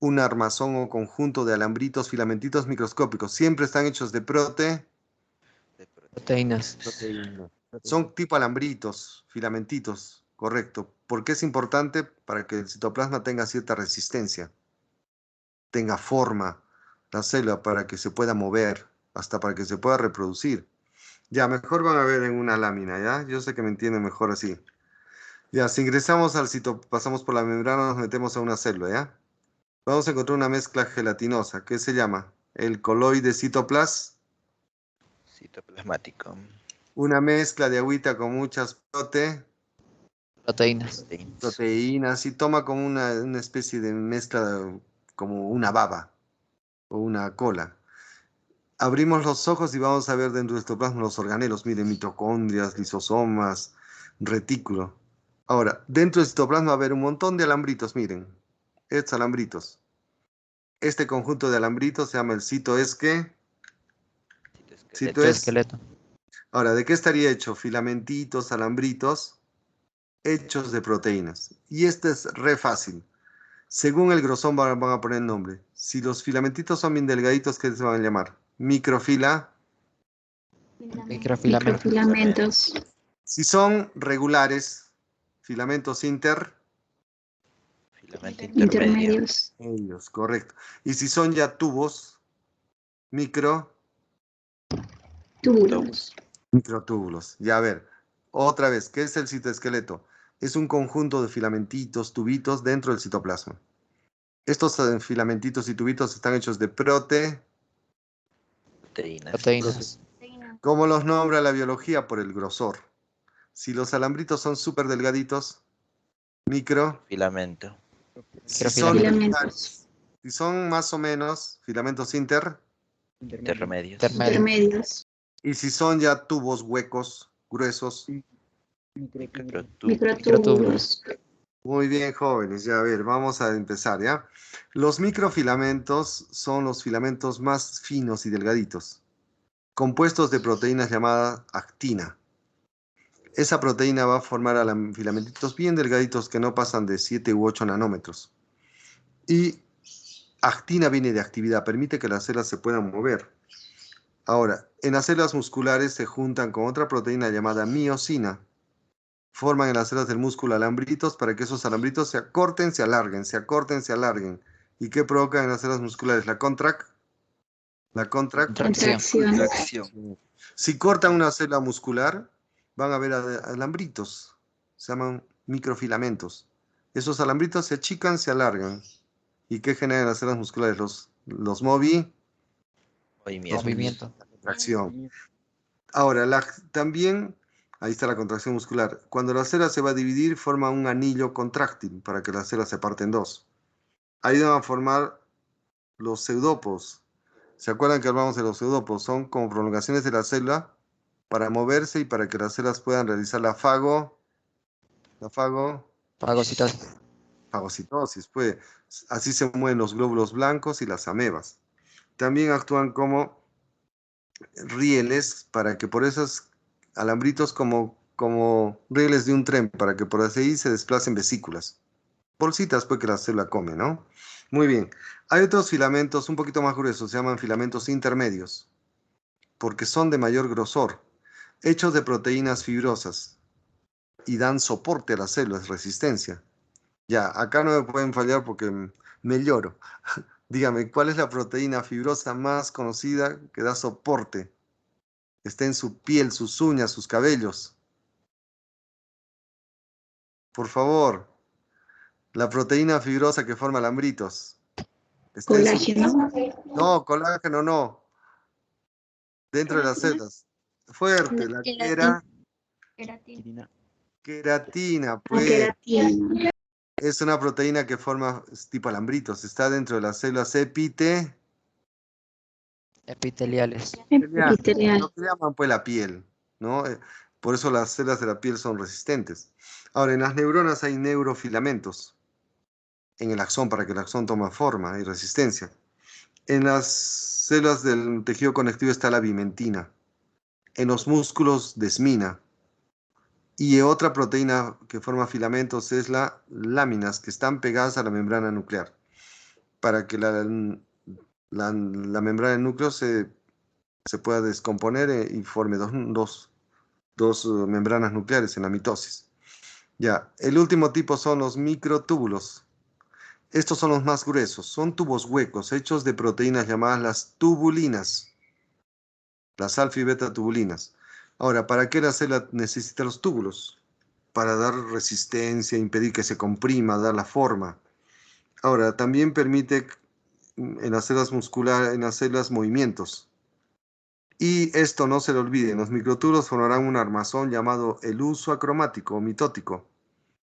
Un armazón o conjunto de alambritos, filamentitos microscópicos. Siempre están hechos de Proteínas. proteína. Son tipo alambritos, filamentitos, correcto. Porque es importante para que el citoplasma tenga cierta resistencia, tenga forma, la célula para que se pueda mover, hasta para que se pueda reproducir. Ya, mejor van a ver en una lámina, ¿ya? Yo sé que me entienden mejor así. Ya, si ingresamos al pasamos por la membrana, nos metemos a una célula, ¿ya? Vamos a encontrar una mezcla gelatinosa. ¿Qué se llama? El coloide citoplas. Citoplasmático. Una mezcla de agüita con muchas Proteínas. proteínas y toma como una especie de mezcla, como una baba o una cola. Abrimos los ojos y vamos a ver dentro del citoplasma los organelos. Miren, mitocondrias, lisosomas, retículo. Ahora, dentro del citoplasma va a haber un montón de alambritos, miren. Estos alambritos. Este conjunto de alambritos se llama el citoesqueleto. Citoesqueleto. Ahora, ¿de qué estaría hecho? Filamentitos, alambritos, hechos de proteínas. Y este es re fácil. Según el grosor van a poner el nombre. Si los filamentitos son bien delgaditos, ¿qué se van a llamar? Microfilamentos. Microfilamentos. Si son regulares, filamentos Filamento intermedio. Intermedios. ellos, correcto. Y si son ya tubos, Túbulos. microtúbulos. Ya a ver, otra vez, ¿qué es el citoesqueleto? Es un conjunto de filamentitos, tubitos dentro del citoplasma. Estos filamentitos y tubitos están hechos de Proteínas. ¿Cómo los nombra la biología? Por el grosor. Si los alambritos son súper delgaditos, micro. Filamento. Si son Microfilamentos. Filamentos. Si son más o menos filamentos Intermedios. Intermedios. y si son ya tubos huecos, gruesos. Microtúbulos. Microtúbulos. Muy bien, jóvenes. Ya a ver, vamos a empezar, ¿ya? Los microfilamentos son los filamentos más finos y delgaditos, compuestos de proteínas llamadas actina. Esa proteína va a formar filamentitos bien delgaditos que no pasan de 7 u 8 nanómetros. Y actina viene de actividad, permite que las células se puedan mover. Ahora, en las células musculares se juntan con otra proteína llamada miosina. Forman en las células del músculo alambritos para que esos alambritos se acorten, se alarguen, se acorten, se alarguen. ¿Y qué provoca en las células musculares? La Contracción. Contracción. Si cortan una célula muscular, van a haber alambritos. Se llaman microfilamentos. Esos alambritos se achican, se alargan. ¿Y qué generan las células musculares? Los Movimiento. contracción. Ahora, también, ahí está la contracción muscular. Cuando la célula se va a dividir, forma un anillo contráctil para que la célula se parte en dos. Ahí van a formar los pseudópodos. ¿Se acuerdan que hablamos de los pseudópodos? Son como prolongaciones de la célula para moverse y para que las células puedan realizar la Fagocitosis. fagocitosis. Pues, así se mueven los glóbulos blancos y las amebas. También actúan como rieles para que por esos alambritos como rieles de un tren, para que por así se desplacen vesículas. Bolsitas pues que la célula come, ¿no? Muy bien. Hay otros filamentos un poquito más gruesos, se llaman filamentos intermedios, porque son de mayor grosor, hechos de proteínas fibrosas y dan soporte a las células, resistencia. Ya, acá no me pueden fallar porque me lloro. Dígame, ¿cuál es la proteína fibrosa más conocida que da soporte? Está en su piel, sus uñas, sus cabellos. Por favor, la proteína fibrosa que forma alambritos. Está en su... Colágeno. No, colágeno no. Dentro de las células. Fuerte, la queratina, pues. Queratina. Es una proteína que forma tipo alambritos. Está dentro de las células Epiteliales. Epitelial. Lo que llaman pues la piel, ¿no? Por eso las células de la piel son resistentes. Ahora, en las neuronas hay neurofilamentos en el axón para que el axón tome forma y resistencia. En las células del tejido conectivo está la bimentina. En los músculos, desmina. Y otra proteína que forma filamentos es la láminas, que están pegadas a la membrana nuclear, para que la membrana del núcleo se pueda descomponer y forme dos membranas nucleares en la mitosis. Ya, el último tipo son los microtúbulos. Estos son los más gruesos. Son tubos huecos hechos de proteínas llamadas las tubulinas, las alfa y beta tubulinas. Ahora, ¿para qué la célula necesita los túbulos? Para dar resistencia, impedir que se comprima, dar la forma. Ahora, también permite en las células musculares, en las células movimientos. Y esto no se lo olviden, los microtúbulos formarán un armazón llamado el uso acromático o mitótico,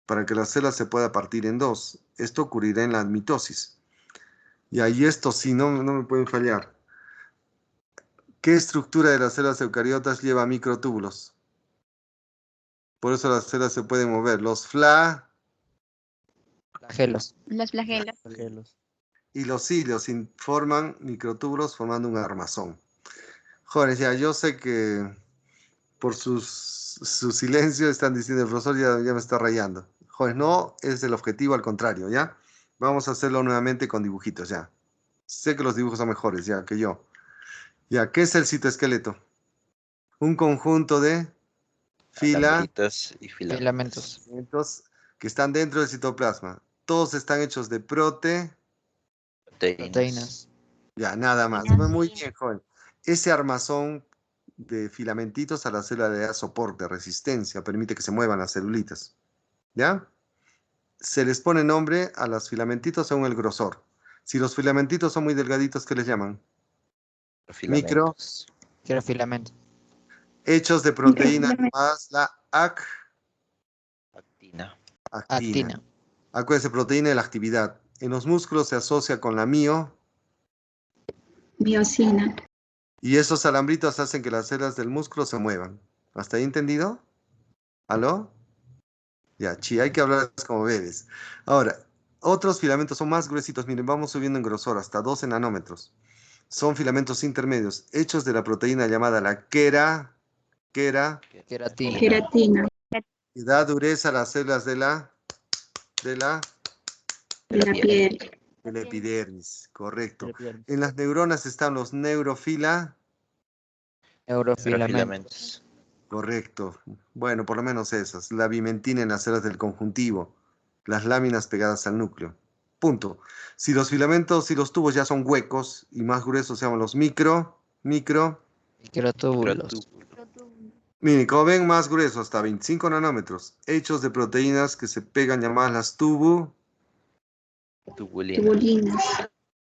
para que la célula se pueda partir en dos. Esto ocurrirá en la mitosis. Y ahí esto sí, no me pueden fallar. ¿Qué estructura de las células eucariotas lleva microtúbulos? Por eso las células se pueden mover. Los flagelos Flagelos. Los flagelos. y los cilios forman microtúbulos formando un armazón. Jóvenes, ya yo sé que por su silencio están diciendo, el profesor ya me está rayando. Jóvenes, no es el objetivo, al contrario, ¿ya? Vamos a hacerlo nuevamente con dibujitos, ya. Sé que los dibujos son mejores, ya, que yo. Ya, ¿qué es el citoesqueleto? Un conjunto de Alambritos y Filamentos. filamentos que están dentro del citoplasma. Todos están hechos de proteínas. Proteínas. Ya, nada más. Proteínas. Muy bien, joven. Ese armazón de filamentitos a la célula le da soporte, resistencia, permite que se muevan las celulitas. ¿Ya? Se les pone nombre a los filamentitos según el grosor. Si los filamentitos son muy delgaditos, ¿qué les llaman? Micro, Filamentos. Quiero filamento. hechos de proteínas Microfilamento. más la Actina. actina. Actina. Acuérdense, proteína de la actividad. En los músculos se asocia con la Miosina. y esos alambritos hacen que las células del músculo se muevan. ¿Hasta ahí entendido? ¿Aló? Ya, hay que hablar como bebés. Ahora, otros filamentos son más gruesitos. Miren, vamos subiendo en grosor hasta 12 nanómetros. Son filamentos intermedios, hechos de la proteína llamada la Queratina. Queratina. que da dureza a las células de la De la piel. epidermis. Correcto. En las neuronas están los neurofilamentos. Neurofilamentos. Correcto. Bueno, por lo menos esas. La bimentina en las células del conjuntivo. Las láminas pegadas al núcleo. Punto. Si los filamentos y los tubos ya son huecos y más gruesos, se llaman los micro. Microtúbulos. Miren, como ven, más gruesos, hasta 25 nanómetros. Hechos de proteínas que se pegan, llamadas las Tubulinas. Tubulinas.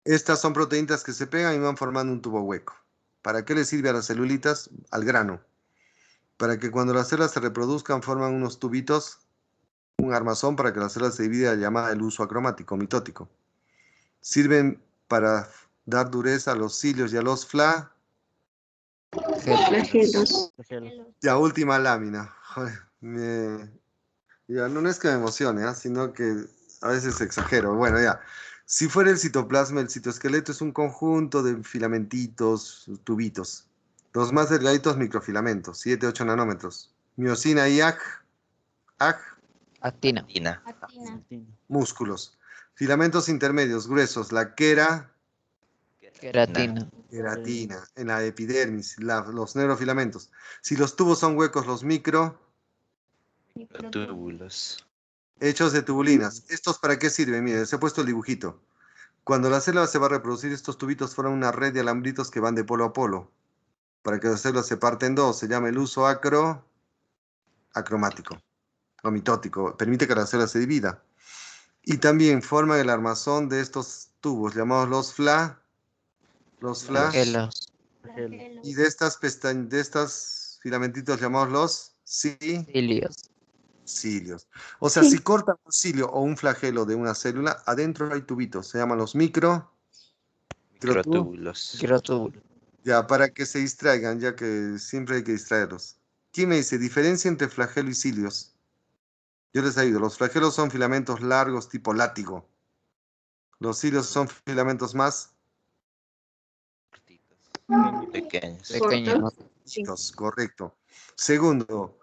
Estas son proteínas que se pegan y van formando un tubo hueco. ¿Para qué les sirve a las celulitas? Al grano. Para que cuando las células se reproduzcan forman unos tubitos, un armazón para que la célula se divida, llamada el uso acromático, mitótico. Sirven para dar dureza a los cilios y a los Flagelos. Ya, última lámina. Joder, ya, no es que me emocione, sino que a veces exagero. Bueno, ya. Si fuera el citoplasma, el citoesqueleto es un conjunto de filamentitos, tubitos. Los más delgaditos, microfilamentos, 7-8 nanómetros. Miosina y Actina. Actina. músculos. Filamentos intermedios, gruesos, la Queratina. queratina, en la epidermis, los neurofilamentos. Si los tubos son huecos, los Túbulos. hechos de tubulinas. ¿Estos para qué sirven? Miren, les he puesto el dibujito. Cuando la célula se va a reproducir, estos tubitos forman una red de alambritos que van de polo a polo. Para que la célula se parte en dos, se llama el uso acromático o mitótico. Permite que la célula se divida. Y también forman el armazón de estos tubos, llamados los Flagelos. y de estas filamentitos llamados los Cilios. cilios. O sea, si cortan un cilio o un flagelo de una célula, adentro hay tubitos, se llaman los Microtúbulos. Microtúbulos. Ya, para que se distraigan, ya que siempre hay que distraerlos. ¿Quién me dice? Diferencia entre flagelo y cilios. Yo les ayudo. Los flagelos son filamentos largos tipo látigo. Los cilios son filamentos más Cortitos. Pequeños. Pequeños. cortos, correcto. Segundo,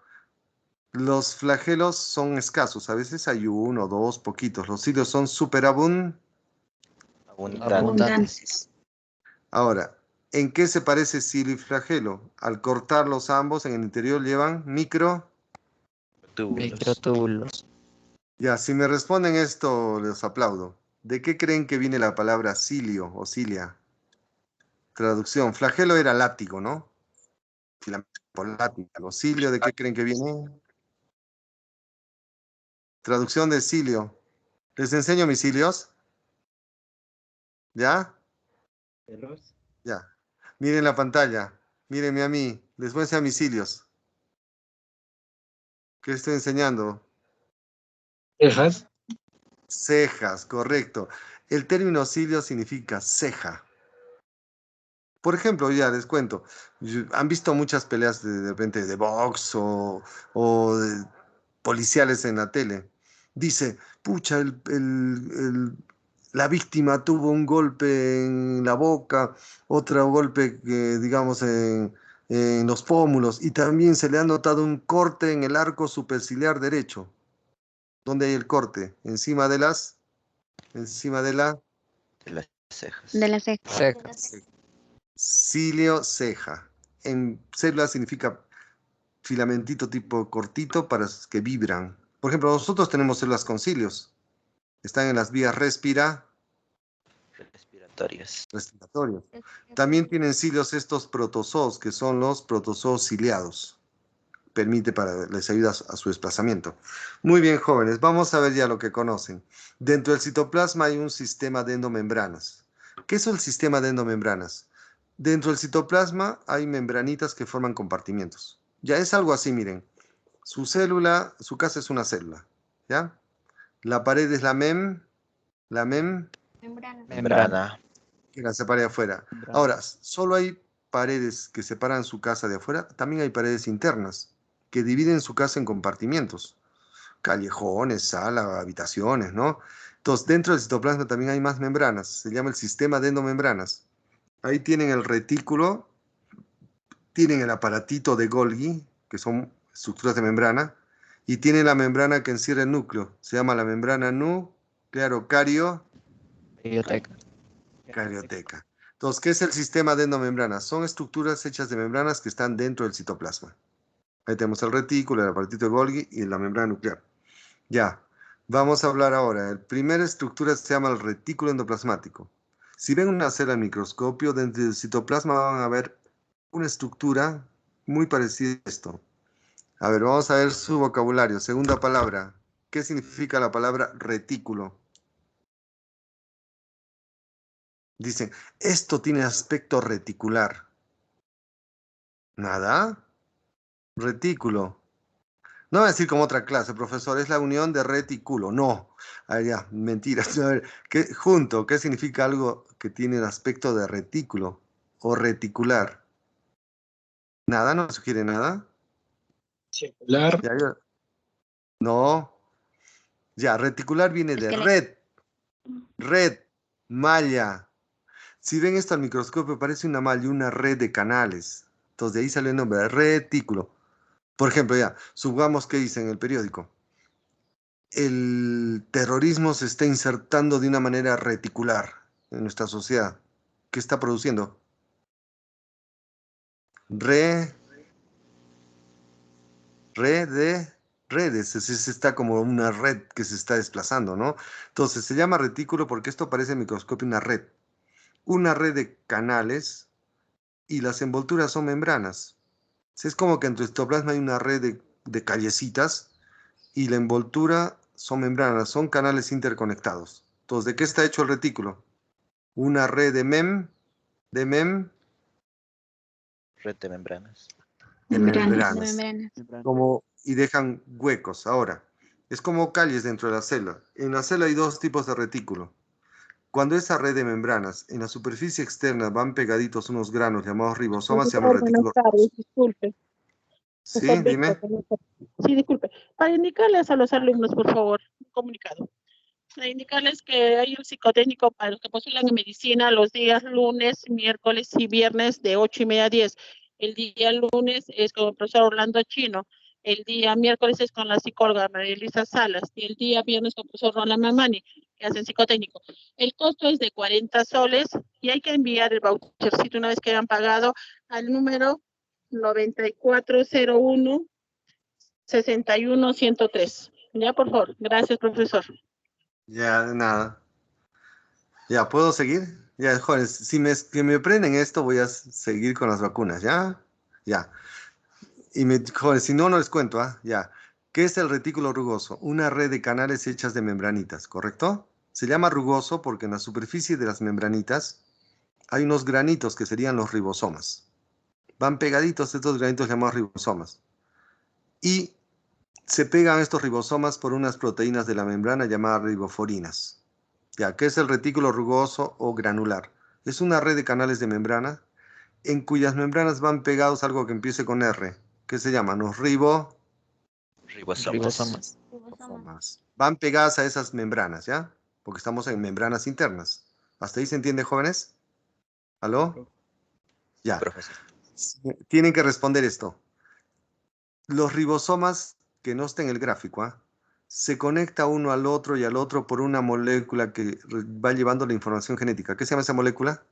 los flagelos son escasos. A veces hay uno, dos, poquitos. Los cilios son superabundantes. Abundantes. Ahora, ¿en qué se parece cilio y flagelo? Al cortarlos ambos en el interior llevan micro. Túbulos. Microtúbulos. Ya, si me responden esto, les aplaudo. ¿De qué creen que viene la palabra cilio o cilia? Traducción, flagelo era látigo, ¿no? Filamento látigo. Cilio, ¿de qué creen que viene? Traducción de cilio. ¿Les enseño mis cilios? ¿Ya? Ya. Miren la pantalla. Mírenme a mí. Les voy a enseñar mis cilios. ¿Qué estoy enseñando? Cejas. Cejas, correcto. El término cilio significa ceja. Por ejemplo, ya les cuento, han visto muchas peleas de repente de box o de policiales en la tele. Dice, pucha, la víctima tuvo un golpe en la boca, otro golpe, digamos, en los pómulos, y también se le ha notado un corte en el arco superciliar derecho. ¿Dónde hay el corte? Encima de la De las cejas. De las cejas. Cejas. cilio, ceja. En célula significa filamentito tipo cortito para que vibran. Por ejemplo, nosotros tenemos células con cilios. Están en las vías Respiratorias. respiratorias. También tienen cilios estos protozoos, que son los protozoos ciliados. Les ayuda a su desplazamiento. Muy bien, jóvenes, vamos a ver ya lo que conocen. Dentro del citoplasma hay un sistema de endomembranas. ¿Qué es el sistema de endomembranas? Dentro del citoplasma hay membranitas que forman compartimientos. Ya es algo así, miren. Su célula, su casa es una célula, ¿ya? La pared es la Membrana. que la separa de afuera. Ahora, solo hay paredes que separan su casa de afuera, también hay paredes internas que dividen su casa en compartimientos, callejones, sala, habitaciones, ¿no? Entonces, dentro del citoplasma también hay más membranas, se llama el sistema de endomembranas. Ahí tienen el retículo, tienen el aparatito de Golgi, que son estructuras de membrana, y tienen la membrana que encierra el núcleo, se llama la membrana nuclear Biblioteca. carioteca. Entonces, ¿qué es el sistema de endomembranas? Son estructuras hechas de membranas que están dentro del citoplasma. Ahí tenemos el retículo, el aparatito de Golgi y la membrana nuclear. Ya, vamos a hablar ahora. La primera estructura se llama el retículo endoplasmático. Si ven una célula al microscopio, dentro del citoplasma van a ver una estructura muy parecida a esto. A ver, vamos a ver su vocabulario. Segunda palabra. ¿Qué significa la palabra retículo? Dicen, esto tiene aspecto reticular. ¿Nada? Retículo. No voy a decir como otra clase, profesor, es la unión de retículo. No. Ah, ya, mentiras. A ver, ¿qué significa algo que tiene el aspecto de retículo o reticular? ¿Nada? ¿No sugiere nada? Circular. No. Ya, reticular viene de red, malla. Si ven esto al microscopio, parece una malla, una red de canales. Entonces de ahí sale el nombre, retículo. Por ejemplo, ya, supongamos que dice en el periódico, el terrorismo se está insertando de una manera reticular en nuestra sociedad. ¿Qué está produciendo? Redes. Está como una red que se está desplazando, ¿no? Entonces se llama retículo porque esto parece en microscopio una red. Una red de canales y las envolturas son membranas. Es como que en tu citoplasma hay una red de callecitas y la envoltura son membranas, son canales interconectados. Entonces, ¿de qué está hecho el retículo? Una red de Red de membranas. membranas. Y dejan huecos. Ahora, es como calles dentro de la célula. En la célula hay dos tipos de retículo. Cuando esa red de membranas en la superficie externa van pegaditos unos granos llamados ribosomas, se llama retículo. Buenas tardes, disculpe. Sí, Profesor dime. Víctor, buenas tardes. Sí, disculpe. Para indicarles a los alumnos, por favor, un comunicado. Para indicarles que hay un psicotécnico para los que postulan en medicina los días lunes, miércoles y viernes de 8:30 a 10. El día lunes es con el profesor Orlando Chino. El día miércoles es con la psicóloga María Elisa Salas. Y el día viernes con el profesor Roland Mamani, que hacen psicotécnico. El costo es de 40 soles y hay que enviar el vouchercito una vez que hayan pagado al número 9401 61103. Ya, por favor. Gracias, profesor. Ya, de nada. Ya, ¿puedo seguir? Ya, jóvenes, que me prenden esto, voy a seguir con las vacunas, ¿ya? Ya. Jóvenes, si no, no les cuento, ¿ah? Ya. ¿Qué es el retículo rugoso? Una red de canales hechas de membranitas, ¿correcto? Se llama rugoso porque en la superficie de las membranitas hay unos granitos que serían los ribosomas. Van pegaditos estos granitos llamados ribosomas. Y se pegan estos ribosomas por unas proteínas de la membrana llamadas riboforinas. Ya, ¿qué es el retículo rugoso o granular? Es una red de canales de membrana en cuyas membranas van pegados algo que empiece con R, que se llaman los Ribosomas. ribosomas. Van pegadas a esas membranas, ¿ya? Porque estamos en membranas internas. ¿Hasta ahí se entiende, jóvenes? ¿Aló? Ya. Profesor. Tienen que responder esto. Los ribosomas, que no está en el gráfico, ¿ah? Se conecta uno al otro y al otro por una molécula que va llevando la información genética. ¿Qué se llama esa molécula?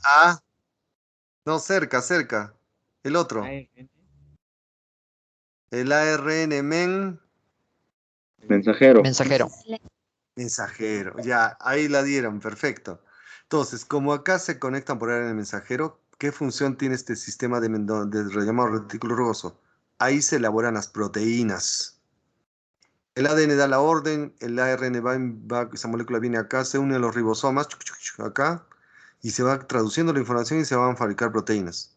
A. No, cerca. El otro. El ARN Mensajero. Mensajero. mensajero. Ya, ahí la dieron, perfecto. Entonces, como acá se conectan por ARN mensajero, ¿qué función tiene este sistema de llamado retículo rugoso? Ahí se elaboran las proteínas. El ADN da la orden, el ARN esa molécula viene acá, se une a los ribosomas, acá, y se va traduciendo la información y se van a fabricar proteínas.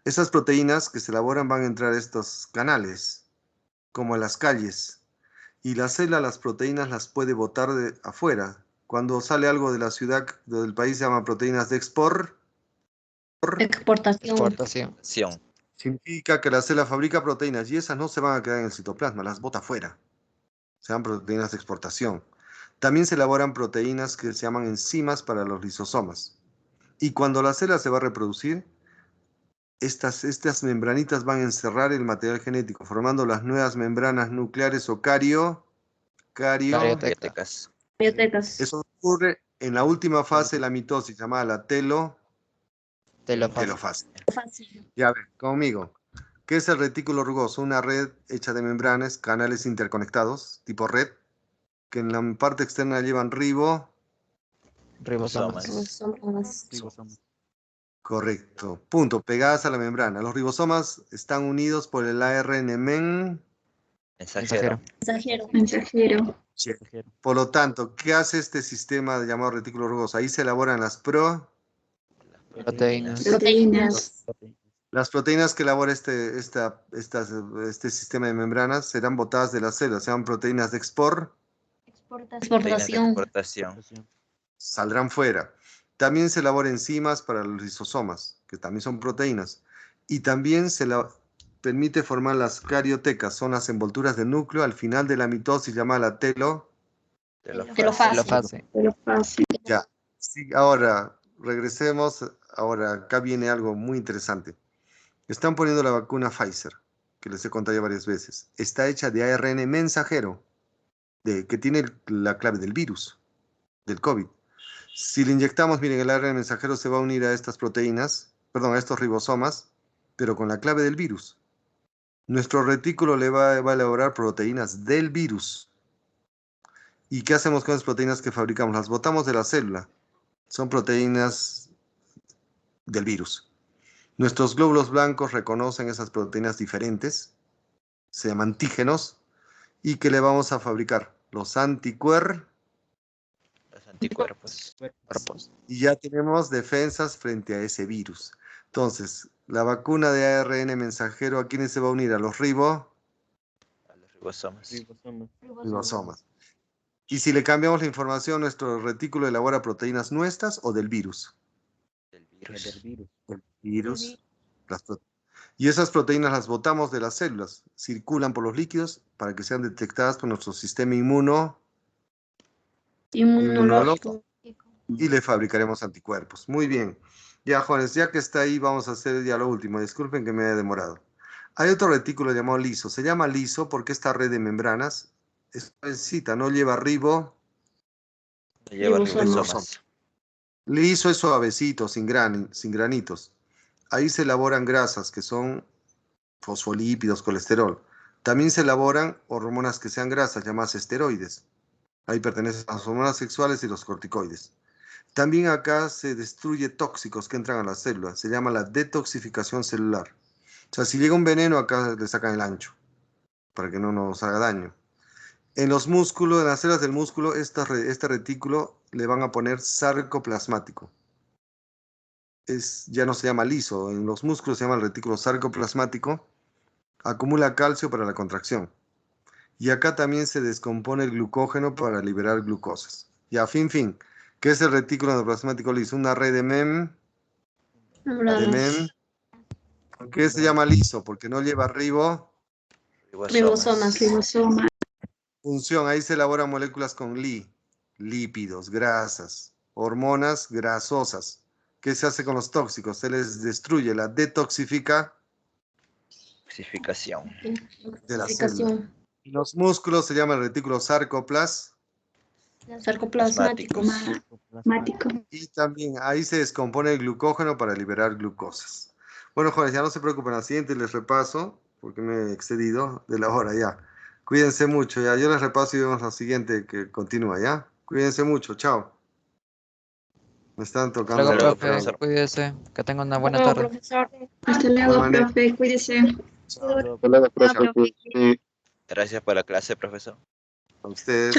Esas proteínas que se elaboran van a entrar a estos canales, como a las calles, y la célula las proteínas las puede botar de afuera. Cuando sale algo de la ciudad, del país, se llaman proteínas de Exportación. Exportación. Acción. significa que la célula fabrica proteínas y esas no se van a quedar en el citoplasma, las bota afuera. Se llaman proteínas de exportación. También se elaboran proteínas que se llaman enzimas para los lisosomas. Y cuando la célula se va a reproducir, estas membranitas van a encerrar el material genético, formando las nuevas membranas nucleares o Cariotecas. Bibliotecas. Eso ocurre en la última fase de la mitosis, llamada la Telofase. telofase. Fácil. Ya ven, conmigo. ¿Qué es el retículo rugoso? Una red hecha de membranas, canales interconectados, tipo red, que en la parte externa llevan Ribosomas. Ribosomas. correcto, punto, pegadas a la membrana. Los ribosomas están unidos por el ARN Mensajero. Mensajero. Por lo tanto, ¿qué hace este sistema llamado retículo rugoso? Ahí se elaboran Proteínas. Proteínas. las proteínas que elabora este sistema de membranas serán botadas de la célula, se llaman proteínas de Proteínas de Exportación. exportación. saldrán fuera. También se elaboran enzimas para los lisosomas, que también son proteínas. Y también permite formar las cariotecas, son las envolturas del núcleo al final de la mitosis llamada la Telofase. Telofase. Ya. Sí, ahora, regresemos. Ahora, acá viene algo muy interesante. Están poniendo la vacuna Pfizer, que les he contado ya varias veces. Está hecha de ARN mensajero, que tiene la clave del virus, del COVID. Si le inyectamos, miren, el ARN mensajero se va a unir a estas proteínas, perdón, a estos ribosomas, pero con la clave del virus. Nuestro retículo le va a elaborar proteínas del virus. ¿Y qué hacemos con las proteínas que fabricamos? Las botamos de la célula. Son proteínas del virus. Nuestros glóbulos blancos reconocen esas proteínas diferentes, se llaman antígenos, y que le vamos a fabricar los anticuerpos. Los anticuerpos. Y ya tenemos defensas frente a ese virus. Entonces, la vacuna de ARN mensajero, ¿a quiénes se va a unir? A los A los ribosomas. ribosomas. Y si le cambiamos la información, nuestro retículo elabora proteínas nuestras o del virus. Del virus. El virus. Y esas proteínas las botamos de las células, circulan por los líquidos para que sean detectadas por nuestro sistema inmunológico y le fabricaremos anticuerpos. Muy bien. Ya, jóvenes, ya que está ahí, vamos a hacer ya lo último. Disculpen que me haya demorado. Hay otro retículo llamado liso. Se llama liso porque esta red de membranas es suavecita, no lleva No lleva Ribosomas. ribosomas. liso es suavecito, sin granitos. Ahí se elaboran grasas que son fosfolípidos, colesterol. También se elaboran hormonas que sean grasas, llamadas esteroides. Ahí pertenecen a las hormonas sexuales y los corticoides. También acá se destruye tóxicos que entran a la célula. Se llama la detoxificación celular. O sea, si llega un veneno, acá le sacan el ancho para que no nos haga daño. En los músculos, en las células del músculo, este retículo le van a poner sarcoplasmático. Ya no se llama liso. En los músculos se llama el retículo sarcoplasmático. Acumula calcio para la contracción. Y acá también se descompone el glucógeno para liberar glucosas. Ya, fin. ¿Qué es el retículo endoplasmático liso? Una red de MEM. ¿Por qué se llama liso? Porque no lleva Ribosomas. función. Ahí se elaboran moléculas con lípidos, grasas, hormonas grasosas. ¿Qué se hace con los tóxicos? Se les destruye la detoxificación Toxificación. de la célula. Y los músculos se llaman retículo Sarcoplasmático. y también ahí se descompone el glucógeno para liberar glucosas. Bueno, jóvenes, ya no se preocupen, al siguiente les repaso, porque me he excedido de la hora ya. Cuídense mucho, ya. Yo les repaso y vemos la siguiente que continúa, ¿ya? Cuídense mucho, chao. Me están tocando. Luego, Luego, profe, profesor. cuídese. Que tenga una buena Luego, tarde. profesor. Hasta luego, Buena profe. Cuídese. Chao. Hasta luego, profe. Gracias por la clase, profesor. A ustedes.